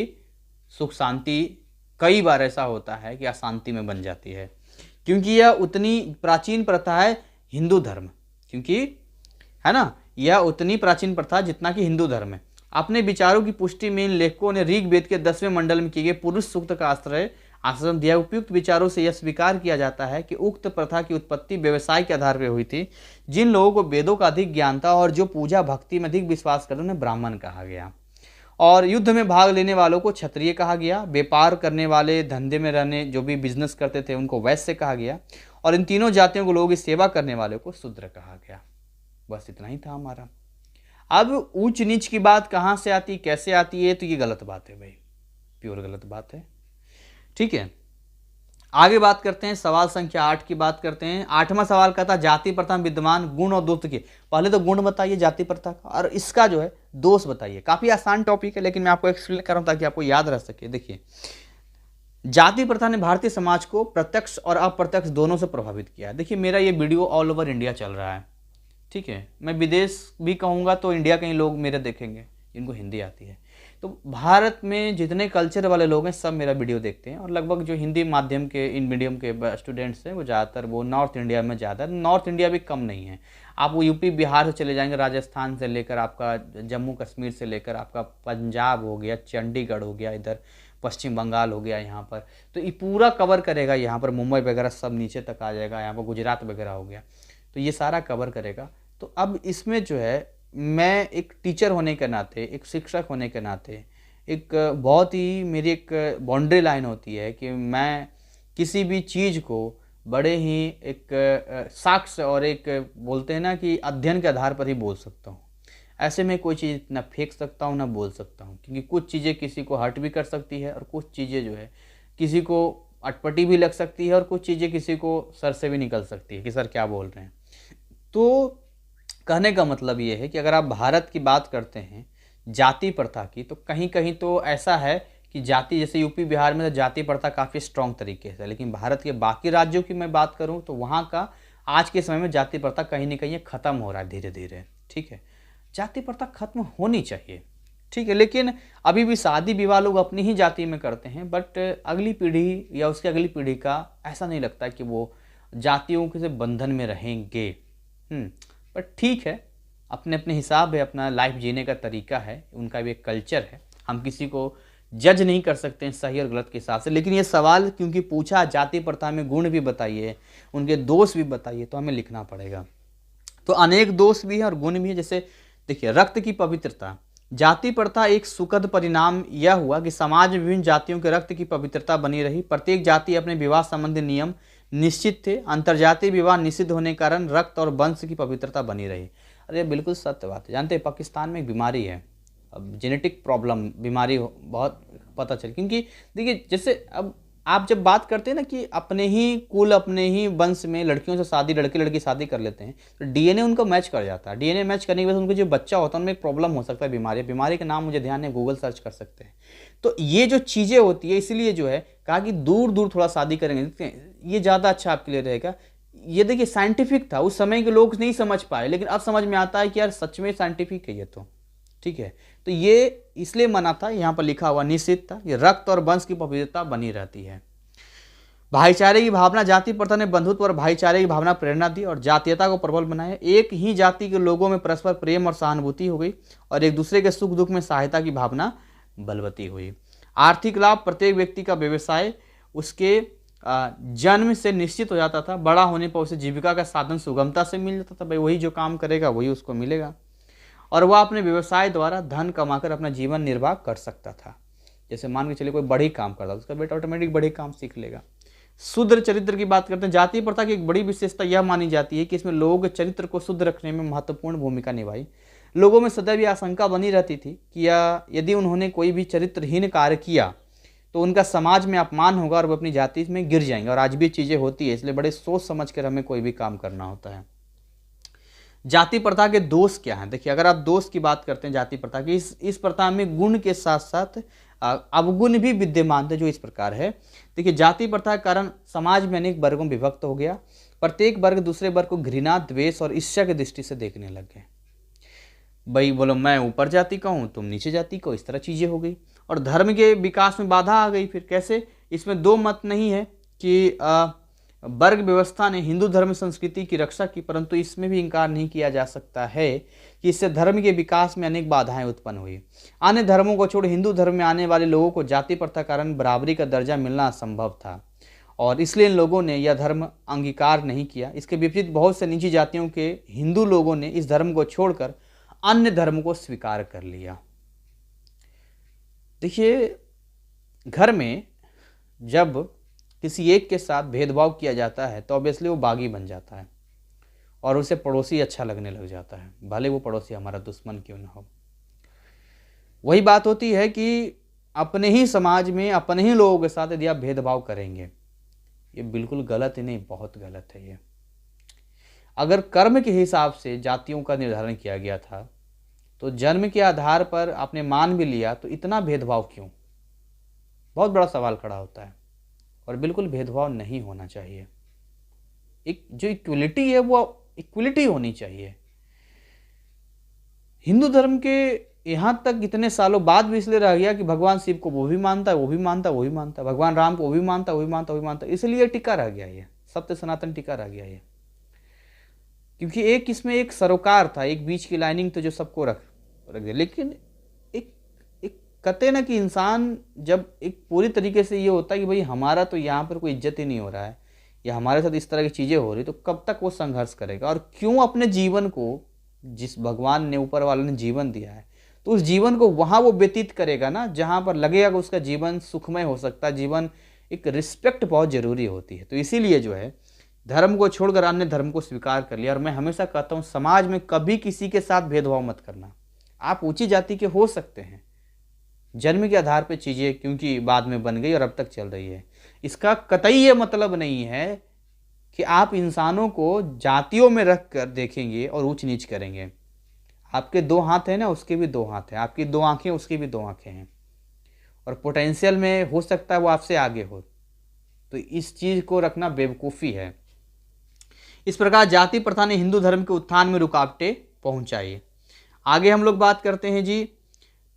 सुख शांति कई बार ऐसा होता है कि अशांति में बन जाती है, क्योंकि यह उतनी प्राचीन प्रथा है हिंदू धर्म, क्योंकि है ना, यह उतनी प्राचीन प्रथा जितना कि हिंदू धर्म है। अपने विचारों की पुष्टि में इन लेखकों ने ऋग्वेद के 10वें मंडल में किए गए पुरुष सूक्त का आश्रम दिया। उपयुक्त विचारों से यह स्वीकार किया जाता है कि उक्त प्रथा की उत्पत्ति व्यवसाय के आधार पर हुई थी। जिन लोगों को वेदों का अधिक ज्ञान था और जो पूजा भक्ति में अधिक विश्वास करते उन्हें ब्राह्मण कहा गया, और युद्ध में भाग लेने वालों को क्षत्रिय कहा गया। व्यापार करने वाले, धंधे में रहने जो भी बिजनेस करते थे उनको वैश्य कहा गया, और इन तीनों जातियों को लोगों की सेवा करने वालों को शूद्र कहा गया। बस इतना ही था हमारा। अब ऊंच नीच की बात कहाँ से आती, कैसे आती है, तो ये गलत बात है भाई। प्योर गलत बात है। ठीक है, आगे बात करते हैं, सवाल संख्या 8 की बात करते हैं। 8वां सवाल कहता है जाति प्रथा में विद्यमान गुण और दोष के। पहले तो गुण बताइए जाति प्रथा का, और इसका जो है दोष बताइए। काफी आसान टॉपिक है, लेकिन मैं आपको एक्सप्लेन कर रहा हूं ताकि आपको याद रह सके। देखिए, जाति प्रथा ने भारतीय समाज को प्रत्यक्ष और अप्रत्यक्ष दोनों से प्रभावित किया है। देखिए, मेरा ये वीडियो ऑल ओवर इंडिया चल रहा है, ठीक है। मैं विदेश भी कहूँगा तो इंडिया के ही लोग मेरे देखेंगे जिनको हिंदी आती है। तो भारत में जितने कल्चर वाले लोग हैं सब मेरा वीडियो देखते हैं, और लगभग जो हिंदी माध्यम के इन मीडियम के स्टूडेंट्स हैं वो ज़्यादातर वो नॉर्थ इंडिया में ज़्यादा, नॉर्थ इंडिया भी कम नहीं है। आप वो यूपी बिहार से चले जाएंगे, राजस्थान से लेकर आपका जम्मू कश्मीर से लेकर आपका पंजाब हो गया, चंडीगढ़ हो गया, इधर पश्चिम बंगाल हो गया, यहाँ पर तो ये पूरा कवर करेगा। यहाँ पर मुंबई वगैरह सब नीचे तक आ जाएगा, यहाँ पर गुजरात वगैरह हो गया, तो ये सारा कवर करेगा। तो अब इसमें जो है मैं एक टीचर होने के नाते, एक शिक्षक होने के नाते, एक बहुत ही मेरी एक बाउंड्री लाइन होती है कि मैं किसी भी चीज़ को बड़े ही एक साक्ष्य और एक बोलते हैं ना कि अध्ययन के आधार पर ही बोल सकता हूँ। ऐसे में कोई चीज़ ना फेंक सकता हूँ ना बोल सकता हूँ, क्योंकि कुछ चीज़ें किसी को हर्ट भी कर सकती है और कुछ चीज़ें जो है किसी को अटपटी भी लग सकती है और कुछ चीज़ें किसी को सर से भी निकल सकती है कि सर क्या बोल रहे हैं। तो कहने का मतलब ये है कि अगर आप भारत की बात करते हैं जाति प्रथा की, तो कहीं कहीं तो ऐसा है कि जाति, जैसे यूपी बिहार में तो जाति प्रथा काफ़ी स्ट्रॉन्ग तरीके से, लेकिन भारत के बाकी राज्यों की मैं बात करूं तो वहाँ का आज के समय में जाति प्रथा कहीं ना कहीं ख़त्म हो रहा है धीरे धीरे। ठीक है, जाति प्रथा खत्म होनी चाहिए, ठीक है, लेकिन अभी भी शादी विवाह लोग अपनी ही जाति में करते हैं, बट अगली पीढ़ी या उसकी अगली पीढ़ी का ऐसा नहीं लगता कि वो जातियों के से बंधन में रहेंगे। बट ठीक है, अपने अपने हिसाब है, अपना लाइफ जीने का तरीका है, उनका भी एक कल्चर है, हम किसी को जज नहीं कर सकते हैं सही और गलत के हिसाब से। लेकिन ये सवाल क्योंकि पूछा जाति प्रथा में गुण भी बताइए, उनके दोष भी बताइए, तो हमें लिखना पड़ेगा। तो अनेक दोष भी है और गुण भी है। जैसे देखिए, रक्त की पवित्रता, जाति प्रथा एक सुखद परिणाम यह हुआ कि समाज में विभिन्न जातियों के रक्त की पवित्रता बनी रही। प्रत्येक जाति अपने विवाह संबंधी नियम निश्चित थे। अंतर्जातीय विवाह निषिद्ध होने के कारण रक्त और वंश की पवित्रता बनी रही। अरे बिल्कुल सत्य बात है। जानते हैं पाकिस्तान में एक बीमारी है, अब जेनेटिक प्रॉब्लम बीमारी बहुत पता चल, क्योंकि देखिए जैसे अब आप जब बात करते हैं ना कि अपने ही कुल अपने ही वंश में लड़कियों से शादी, लड़के लड़की शादी कर लेते हैं, तो डीएनए उनका मैच कर जाता है। डीएनए मैच करने की वजह से उनका जो बच्चा होता है उनमें एक प्रॉब्लम हो सकता है, बीमारी का नाम मुझे ध्यान नहीं, गूगल सर्च कर सकते हैं। तो ये जो चीज़ें होती है, इसलिए जो है कहा कि दूर दूर थोड़ा शादी करेंगे, ये ज़्यादा अच्छा आपके लिए रहेगा। ये देखिए साइंटिफिक था, उस समय के लोग नहीं समझ पाए, लेकिन अब समझ में आता है कि यार सच में साइंटिफिक है ये तो। ठीक है, तो ये इसलिए मना था, यहाँ पर लिखा हुआ निश्चित था, ये रक्त और वंश की पवित्रता बनी रहती है। भाईचारे की भावना, जाति प्रथा ने बंधुत्व और भाईचारे की भावना प्रेरणा दी और जातीयता को प्रबल बनाया। एक ही जाति के लोगों में परस्पर प्रेम और सहानुभूति हो गई और एक दूसरे के सुख दुख में सहायता की भावना बलवती हुई। आर्थिक लाभ, प्रत्येक व्यक्ति का व्यवसाय उसके जन्म से निश्चित हो जाता था। बड़ा होने पर उसे जीविका का साधन सुगमता से मिल जाता था, भाई वही जो काम करेगा वही उसको मिलेगा, और वह अपने व्यवसाय द्वारा धन कमाकर अपना जीवन निर्वाह कर सकता था। जैसे मान के चलिए कोई बड़ी काम करता है, उसका बेटा ऑटोमेटिक बड़ी काम सीख लेगा। शुद्र चरित्र की बात करते हैं, जाति प्रथा की एक बड़ी विशेषता यह मानी जाती है कि इसमें लोगों के चरित्र को शुद्ध रखने में महत्वपूर्ण भूमिका निभाई। लोगों में सदैव यह आशंका बनी रहती थी कि यदि उन्होंने कोई भी चरित्रहीन कार्य किया तो उनका समाज में अपमान होगा और वो अपनी जाति में गिर जाएंगे, और आज भी चीज़ें होती है, इसलिए बड़े सोच समझ कर हमें कोई भी काम करना होता है। जाति प्रथा के दोष क्या हैं? देखिए, अगर आप दोष की बात करते हैं जाति प्रथा की, इस प्रथा में गुण के साथ साथ अवगुण भी विद्यमान थे, जो इस प्रकार है। देखिए, जाति प्रथा के कारण समाज में अनेक वर्गों में विभक्त हो गया। प्रत्येक वर्ग दूसरे वर्ग को घृणा, द्वेष और ईर्ष्या की दृष्टि से देखने लग गए। भाई बोलो मैं ऊपर जाति का हूँ, तुम नीचे जाति का, इस तरह चीज़ें हो गई। और धर्म के विकास में बाधा आ गई। फिर कैसे? इसमें दो मत नहीं है कि वर्ग व्यवस्था ने हिंदू धर्म संस्कृति की रक्षा की, परंतु इसमें भी इनकार नहीं किया जा सकता है कि इससे धर्म के विकास में अनेक बाधाएं उत्पन्न हुई। अन्य धर्मों को छोड़ हिंदू धर्म में आने वाले लोगों को जाति प्रथा कारण बराबरी का दर्जा मिलना असंभव था, और इसलिए इन लोगों ने यह धर्म अंगीकार नहीं किया। इसके विपरीत बहुत से निजी जातियों के हिंदू लोगों ने इस धर्म को छोड़कर अन्य धर्म को स्वीकार कर लिया। देखिए, घर में जब किसी एक के साथ भेदभाव किया जाता है तो ऑब्वियसली वो बागी बन जाता है और उसे पड़ोसी अच्छा लगने लग जाता है, भले वो पड़ोसी हमारा दुश्मन क्यों ना हो। वही बात होती है कि अपने ही समाज में अपने ही लोगों के साथ यदि आप भेदभाव करेंगे, ये बिल्कुल गलत ही नहीं, बहुत गलत है ये। अगर कर्म के हिसाब से जातियों का निर्धारण किया गया था, तो जन्म के आधार पर आपने मान भी लिया, तो इतना भेदभाव क्यों? बहुत बड़ा सवाल खड़ा होता है। और बिल्कुल भेदभाव नहीं होना चाहिए। एक जो इक्वलिटी है वो इक्वलिटी होनी चाहिए। हिंदू धर्म के यहाँ तक इतने सालों बाद भी इसलिए रह गया कि भगवान शिव को वो भी मानता है, वो भी मानता है, वो भी मानता है, भगवान राम को वो भी मानता है, वो भी मानता है, वो भी मानता है, इसलिए टिका रह गया, ये सत्य सनातन टिका रह गया ये। क्योंकि एक इसमें एक सरोकार था, एक बीच की लाइनिंग तो जो सबको रख दिया। लेकिन एक एक कहते ना कि इंसान जब एक पूरी तरीके से ये होता है कि भाई हमारा तो यहाँ पर कोई इज्जत ही नहीं हो रहा है, या हमारे साथ इस तरह की चीज़ें हो रही, तो कब तक वो संघर्ष करेगा? और क्यों अपने जीवन को, जिस भगवान ने, ऊपर वाले ने जीवन दिया है, तो उस जीवन को वहाँ वो व्यतीत करेगा ना जहाँ पर लगेगा कि उसका जीवन सुखमय हो सकता है। जीवन, एक रिस्पेक्ट बहुत ज़रूरी होती है। तो इसीलिए जो है धर्म को छोड़कर अन्य धर्म को स्वीकार कर लिया। और मैं हमेशा कहता हूँ समाज में कभी किसी के साथ भेदभाव मत करना। आप ऊंची जाति के हो सकते हैं, जन्म के आधार पर चीज़ें क्योंकि बाद में बन गई और अब तक चल रही है, इसका कतई ये मतलब नहीं है कि आप इंसानों को जातियों में रख कर देखेंगे और ऊंच नीच करेंगे। आपके दो हाथ हैं ना, उसके भी दो हाथ हैं, आपकी दो आंखें, उसकी भी दो आंखें हैं, और पोटेंशियल में हो सकता है वो आपसे आगे हो। तो इस चीज़ को रखना बेवकूफ़ी है। इस प्रकार जाति प्रथा ने हिंदू धर्म के उत्थान में रुकावटें पहुंचाई। आगे हम लोग बात करते हैं जी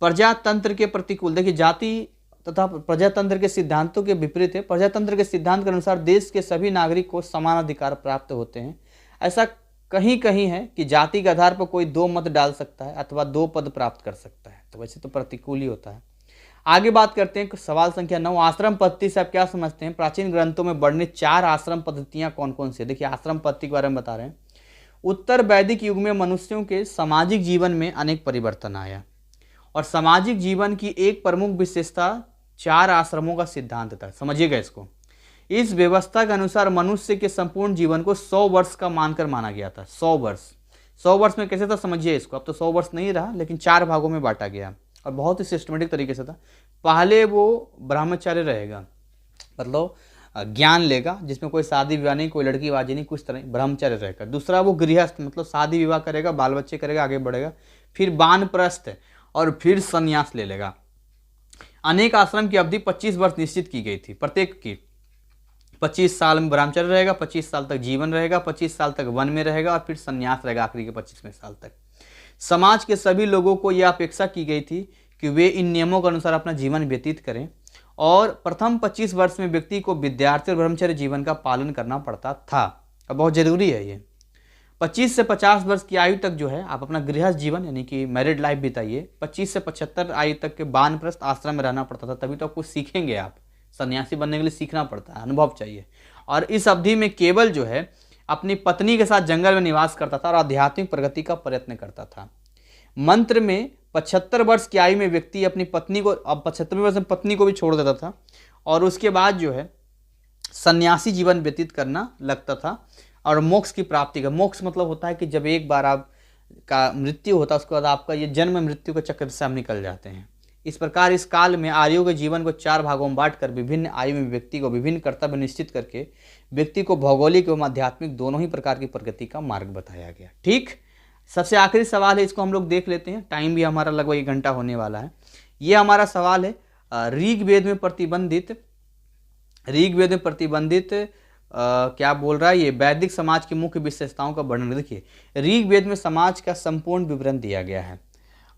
प्रजातंत्र के प्रतिकूल। देखिए, जाति तथा प्रजातंत्र के सिद्धांतों के विपरीत है। प्रजातंत्र के सिद्धांत के अनुसार देश के सभी नागरिक को समान अधिकार प्राप्त होते हैं। ऐसा कहीं कहीं है कि जाति के आधार पर कोई 2 मत डाल सकता है अथवा 2 पद प्राप्त कर सकता है, तो वैसे तो प्रतिकूल ही होता है। आगे बात करते हैं सवाल संख्या 9, आश्रम पद्धति से आप क्या समझते हैं? प्राचीन ग्रंथों में वर्णित 4 आश्रम पद्धतियां कौन कौन सी है? देखिए, आश्रम पद्धति के बारे में बता रहे हैं। उत्तर वैदिक युग में मनुष्यों के सामाजिक जीवन में अनेक परिवर्तन आया, और सामाजिक जीवन की एक प्रमुख विशेषता 4 आश्रमों का सिद्धांत था। समझिएगा इसको। इस व्यवस्था के अनुसार मनुष्य के संपूर्ण जीवन को 100 वर्ष का मानकर माना गया था। 100 वर्ष। 100 वर्ष में कैसे था समझिए इसको। अब तो 100 वर्ष नहीं रहा, लेकिन 4 भागों में बांटा गया और बहुत ही सिस्टमेटिक तरीके से था। पहले वो ब्रह्मचर्य रहेगा, मतलब ज्ञान लेगा, जिसमें कोई शादी विवाह नहीं, कोई लड़की बाजी नहीं, कुछ तरह ब्रह्मचर्य रहेगा। दूसरा वो गृहस्थ, मतलब शादी विवाह करेगा, बाल बच्चे करेगा, आगे बढ़ेगा। फिर वानप्रस्थ, और फिर संन्यास ले लेगा। अनेक आश्रम की अवधि 25 वर्ष निश्चित की गई थी। प्रत्येक की 25 साल में ब्रह्मचर्य रहेगा, 25 साल तक जीवन रहेगा, 25 साल तक वन में रहेगा, और फिर संन्यास रहेगा आखिरी के 25वें साल तक। समाज के सभी लोगों को यह अपेक्षा की गई थी कि वे इन नियमों के अनुसार अपना जीवन व्यतीत करें, और प्रथम 25 वर्ष में व्यक्ति को विद्यार्थी और ब्रह्मचर्य जीवन का पालन करना पड़ता था। अब बहुत जरूरी है ये। 25 से 50 वर्ष की आयु तक जो है आप अपना गृहस्थ जीवन यानी कि मैरिड लाइफ बिताइए। 25 से 75 आयु तक के वानप्रस्थ आश्रम में रहना पड़ता था, तभी तो आपको सीखेंगे। आप सन्यासी बनने के लिए सीखना पड़ता है, अनुभव चाहिए। और इस अवधि में केवल जो है अपनी पत्नी के साथ जंगल में निवास करता था और आध्यात्मिक प्रगति का प्रयत्न करता था। मंत्र में 75 वर्ष की आयु में व्यक्ति अपनी पत्नी को, अब 75वें वर्ष में पत्नी को भी छोड़ देता था, और उसके बाद जो है सन्यासी जीवन व्यतीत करना लगता था और मोक्ष की प्राप्ति का। मोक्ष मतलब होता है कि जब एक बार आप का मृत्यु होता है, उसके बाद आपका ये जन्म मृत्यु के चक्कर से हम निकल जाते हैं। इस प्रकार इस काल में आर्यों के जीवन को 4 भागों में बांटकर विभिन्न आयु में व्यक्ति को विभिन्न कर्तव्य निश्चित करके व्यक्ति को भौगोलिक एवं आध्यात्मिक दोनों ही प्रकार की प्रगति का मार्ग बताया गया। ठीक, सबसे आखिरी सवाल है, इसको हम लोग देख लेते हैं। टाइम भी हमारा लगभग 1 घंटा होने वाला है। ये हमारा सवाल है, ऋग्वेद में प्रतिबंधित क्या बोल रहा है ये, वैदिक समाज की मुख्य विशेषताओं का वर्णन। देखिए, ऋग्वेद में समाज का संपूर्ण विवरण दिया गया है,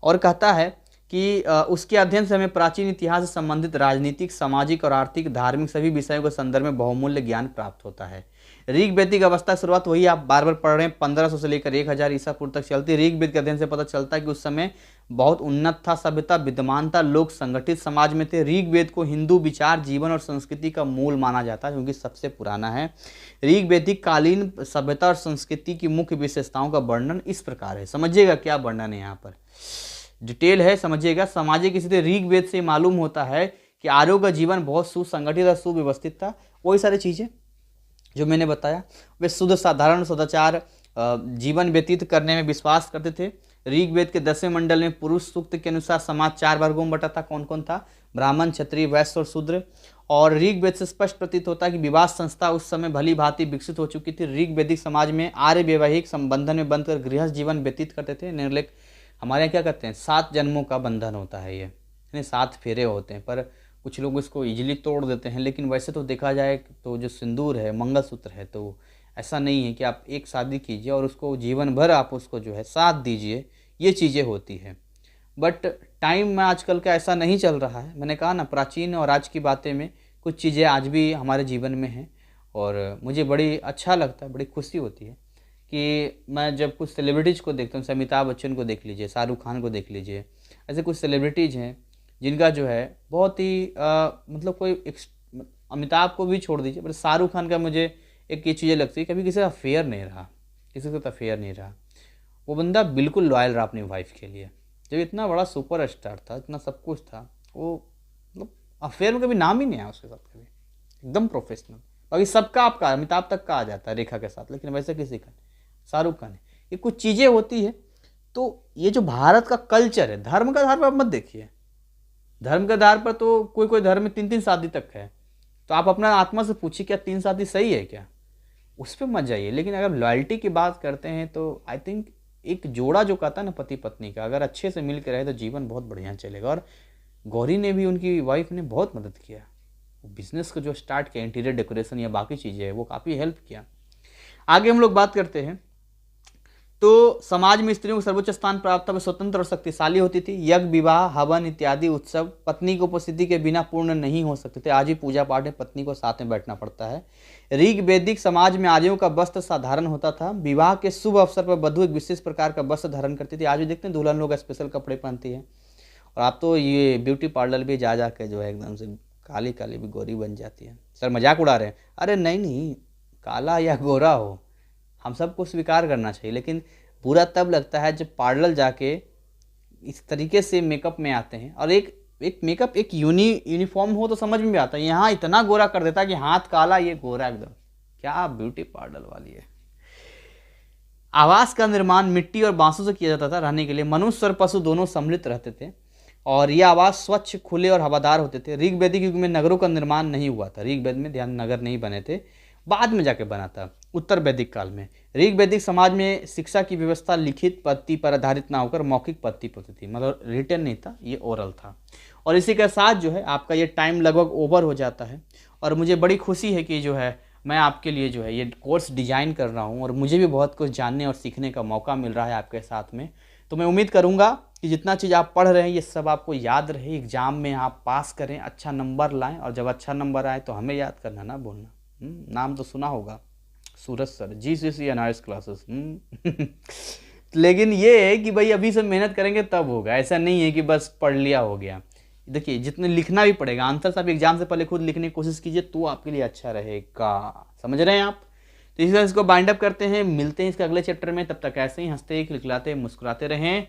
और कहता है कि उसके अध्ययन से हमें प्राचीन इतिहास से संबंधित राजनीतिक, सामाजिक और आर्थिक, धार्मिक सभी विषयों के संदर्भ में बहुमूल्य ज्ञान प्राप्त होता है। ऋग्वैदिक अवस्था की शुरुआत वही आप बार बार पढ़ रहे हैं, 1500 से लेकर 1000 ईसा पूर्व तक चलती। ऋग्वेद के अध्ययन से पता चलता है कि उस समय बहुत उन्नत था, सभ्यता विद्यमान था, लोग संगठित समाज में थे। ऋग्वेद को हिंदू विचार, जीवन और संस्कृति का मूल माना जाता है, क्योंकि सबसे पुराना है। ऋग्वैदिक कालीन सभ्यता और संस्कृति की मुख्य विशेषताओं का वर्णन इस प्रकार है। समझिएगा क्या वर्णन है, यहाँ पर डिटेल है, समझिएगा। सामाजिक स्थिति ऋग्वेद से मालूम होता है कि आर्यों का जीवन बहुत सुसंगठित और सुव्यवस्थित था। वही सारी चीज़ें जो मैंने बताया, वे शुद्ध साधारण सदाचार जीवन व्यतीत करने में विश्वास करते थे। ऋग्वेद के 10वें मंडल में पुरुष सूक्त के अनुसार समाज 4 वर्गों में बटा था। कौन कौन था? ब्राह्मण, क्षत्रिय, वैश्य और शूद्र। और ऋग्वेद से स्पष्ट प्रतीत होता है कि विवाह संस्था उस समय भली भांति विकसित हो चुकी थी। ऋग्वैदिक समाज में आर्य वैवाहिक संबंधन में बंधकर गृहस्थ जीवन व्यतीत करते थे। निर्लेप हमारे यहाँ क्या करते हैं, 7 जन्मों का बंधन होता है, ये यानी 7 फेरे होते हैं, पर कुछ लोग इसको इजीली तोड़ देते हैं। लेकिन वैसे तो देखा जाए तो जो सिंदूर है, मंगलसूत्र है, तो ऐसा नहीं है कि आप एक शादी कीजिए और उसको जीवन भर आप उसको जो है साथ दीजिए, ये चीज़ें होती हैं। बट टाइम में आजकल का ऐसा नहीं चल रहा है। मैंने कहा ना, प्राचीन और आज की बातें में कुछ चीज़ें आज भी हमारे जीवन में हैं और मुझे बड़ी अच्छा लगता है, बड़ी खुशी होती है कि मैं जब कुछ सेलिब्रिटीज़ को देखता हूँ, जैसे अमिताभ बच्चन को देख लीजिए, शाहरुख खान को देख लीजिए, ऐसे कुछ सेलिब्रिटीज़ हैं जिनका जो है बहुत ही मतलब अमिताभ को भी छोड़ दीजिए, पर शाहरुख खान का मुझे एक ये चीज़ें लगती है, कभी किसी का फेयर नहीं रहा, किसी का अफेयर नहीं रहा। वो बंदा बिल्कुल लॉयल रहा अपनी वाइफ के लिए। जब इतना बड़ा सुपर स्टार था, इतना सब कुछ था, वो मतलब अफेयर में कभी नाम ही नहीं आया उसके साथ कभी, एकदम प्रोफेशनल। बाकी सबका आपका अमिताभ तक का आ जाता है रेखा के साथ, लेकिन वैसे किसी का नहीं, शाहरुख का नहीं। ये कुछ चीज़ें होती है। तो ये जो भारत का कल्चर है, धर्म का आधार पर आप मत देखिए, धर्म के आधार पर तो कोई कोई धर्म में 3-3 शादी तक है, तो आप अपना आत्मा से पूछिए क्या 3 शादी सही है क्या, उस पर मत जाइए। लेकिन अगर लॉयल्टी की बात करते हैं तो आई थिंक एक जोड़ा जो कहता है ना पति पत्नी का, अगर अच्छे से मिल के रहे तो जीवन बहुत बढ़िया चलेगा। और गौरी ने भी, उनकी वाइफ ने बहुत मदद किया, वो बिजनेस को जो स्टार्ट किया, इंटीरियर डेकोरेशन या बाकी चीज़ें है, वो काफ़ी हेल्प किया। आगे हम लोग बात करते हैं तो समाज में स्त्रियों को सर्वोच्च स्थान प्राप्त व स्वतंत्र और शक्तिशाली होती थी। यज्ञ, विवाह, हवन इत्यादि उत्सव पत्नी की उपस्थिति के बिना पूर्ण नहीं हो सकते थे। आज भी पूजा पाठ में पत्नी को साथ में बैठना पड़ता है। ऋग्वैदिक समाज में आर्यों का वस्त्र साधारण होता था। विवाह के शुभ अवसर पर वधू एक विशेष प्रकार का वस्त्र धारण करती थी। आज भी देखते हैं दुल्हन लोग स्पेशल कपड़े पहनती है। और आप तो ये ब्यूटी पार्लर भी जा के जो है एकदम से काली काली भी गोरी बन जाती है। सर मजाक उड़ा रहे हैं? अरे नहीं नहीं, काला या गोरा हो हम सबको स्वीकार करना चाहिए, लेकिन बुरा तब लगता है जब पार्लर जाके इस तरीके से मेकअप में आते हैं। और एक मेकअप एक यूनिफॉर्म हो तो समझ में भी आता है, यहाँ इतना गोरा कर देता है कि हाथ काला ये गोरा एकदम, क्या ब्यूटी पार्लर वाली है। आवास का निर्माण मिट्टी और बांसों से किया जाता था। रहने के लिए मनुष्य और पशु दोनों सम्मिलित रहते थे और ये आवास स्वच्छ, खुले और हवादार होते थे। ऋग्वैदिक युग में नगरों का निर्माण नहीं हुआ था। ऋग्वेद में ध्यान, नगर नहीं बने थे, बाद में जाके बना था उत्तर वैदिक काल में। ऋग्वैदिक समाज में शिक्षा की व्यवस्था लिखित पद्धति पर आधारित ना होकर मौखिक पद्धति पर थी, मतलब रिटन नहीं था, ये ओरल था। और इसी के साथ जो है आपका ये टाइम लगभग ओवर हो जाता है और मुझे बड़ी खुशी है कि जो है मैं आपके लिए जो है ये कोर्स डिजाइन कर रहा हूँ और मुझे भी बहुत कुछ जानने और सीखने का मौका मिल रहा है आपके साथ में। तो मैं उम्मीद करूँगा कि जितना चीज़ आप पढ़ रहे हैं ये सब आपको याद रहे, एग्जाम में आप पास करें, अच्छा नंबर लाएं। और जब अच्छा नंबर आए तो हमें याद करना ना भूलना। नाम तो सुना होगा, सूरज सर, GCSE एनालिसिस क्लासेस। लेकिन ये है कि भाई अभी से मेहनत करेंगे तब होगा, ऐसा नहीं है कि बस पढ़ लिया हो गया। देखिए जितने लिखना भी पड़ेगा, आंसर आप एग्जाम से पहले खुद लिखने की कोशिश कीजिए तो आपके लिए अच्छा रहेगा। समझ रहे हैं आप? तो इस तरह इसको बाइंड अप करते हैं, मिलते हैं इसके अगले चैप्टर में। तब तक ऐसे ही हंसते खिलखिलाते मुस्कुराते रहें।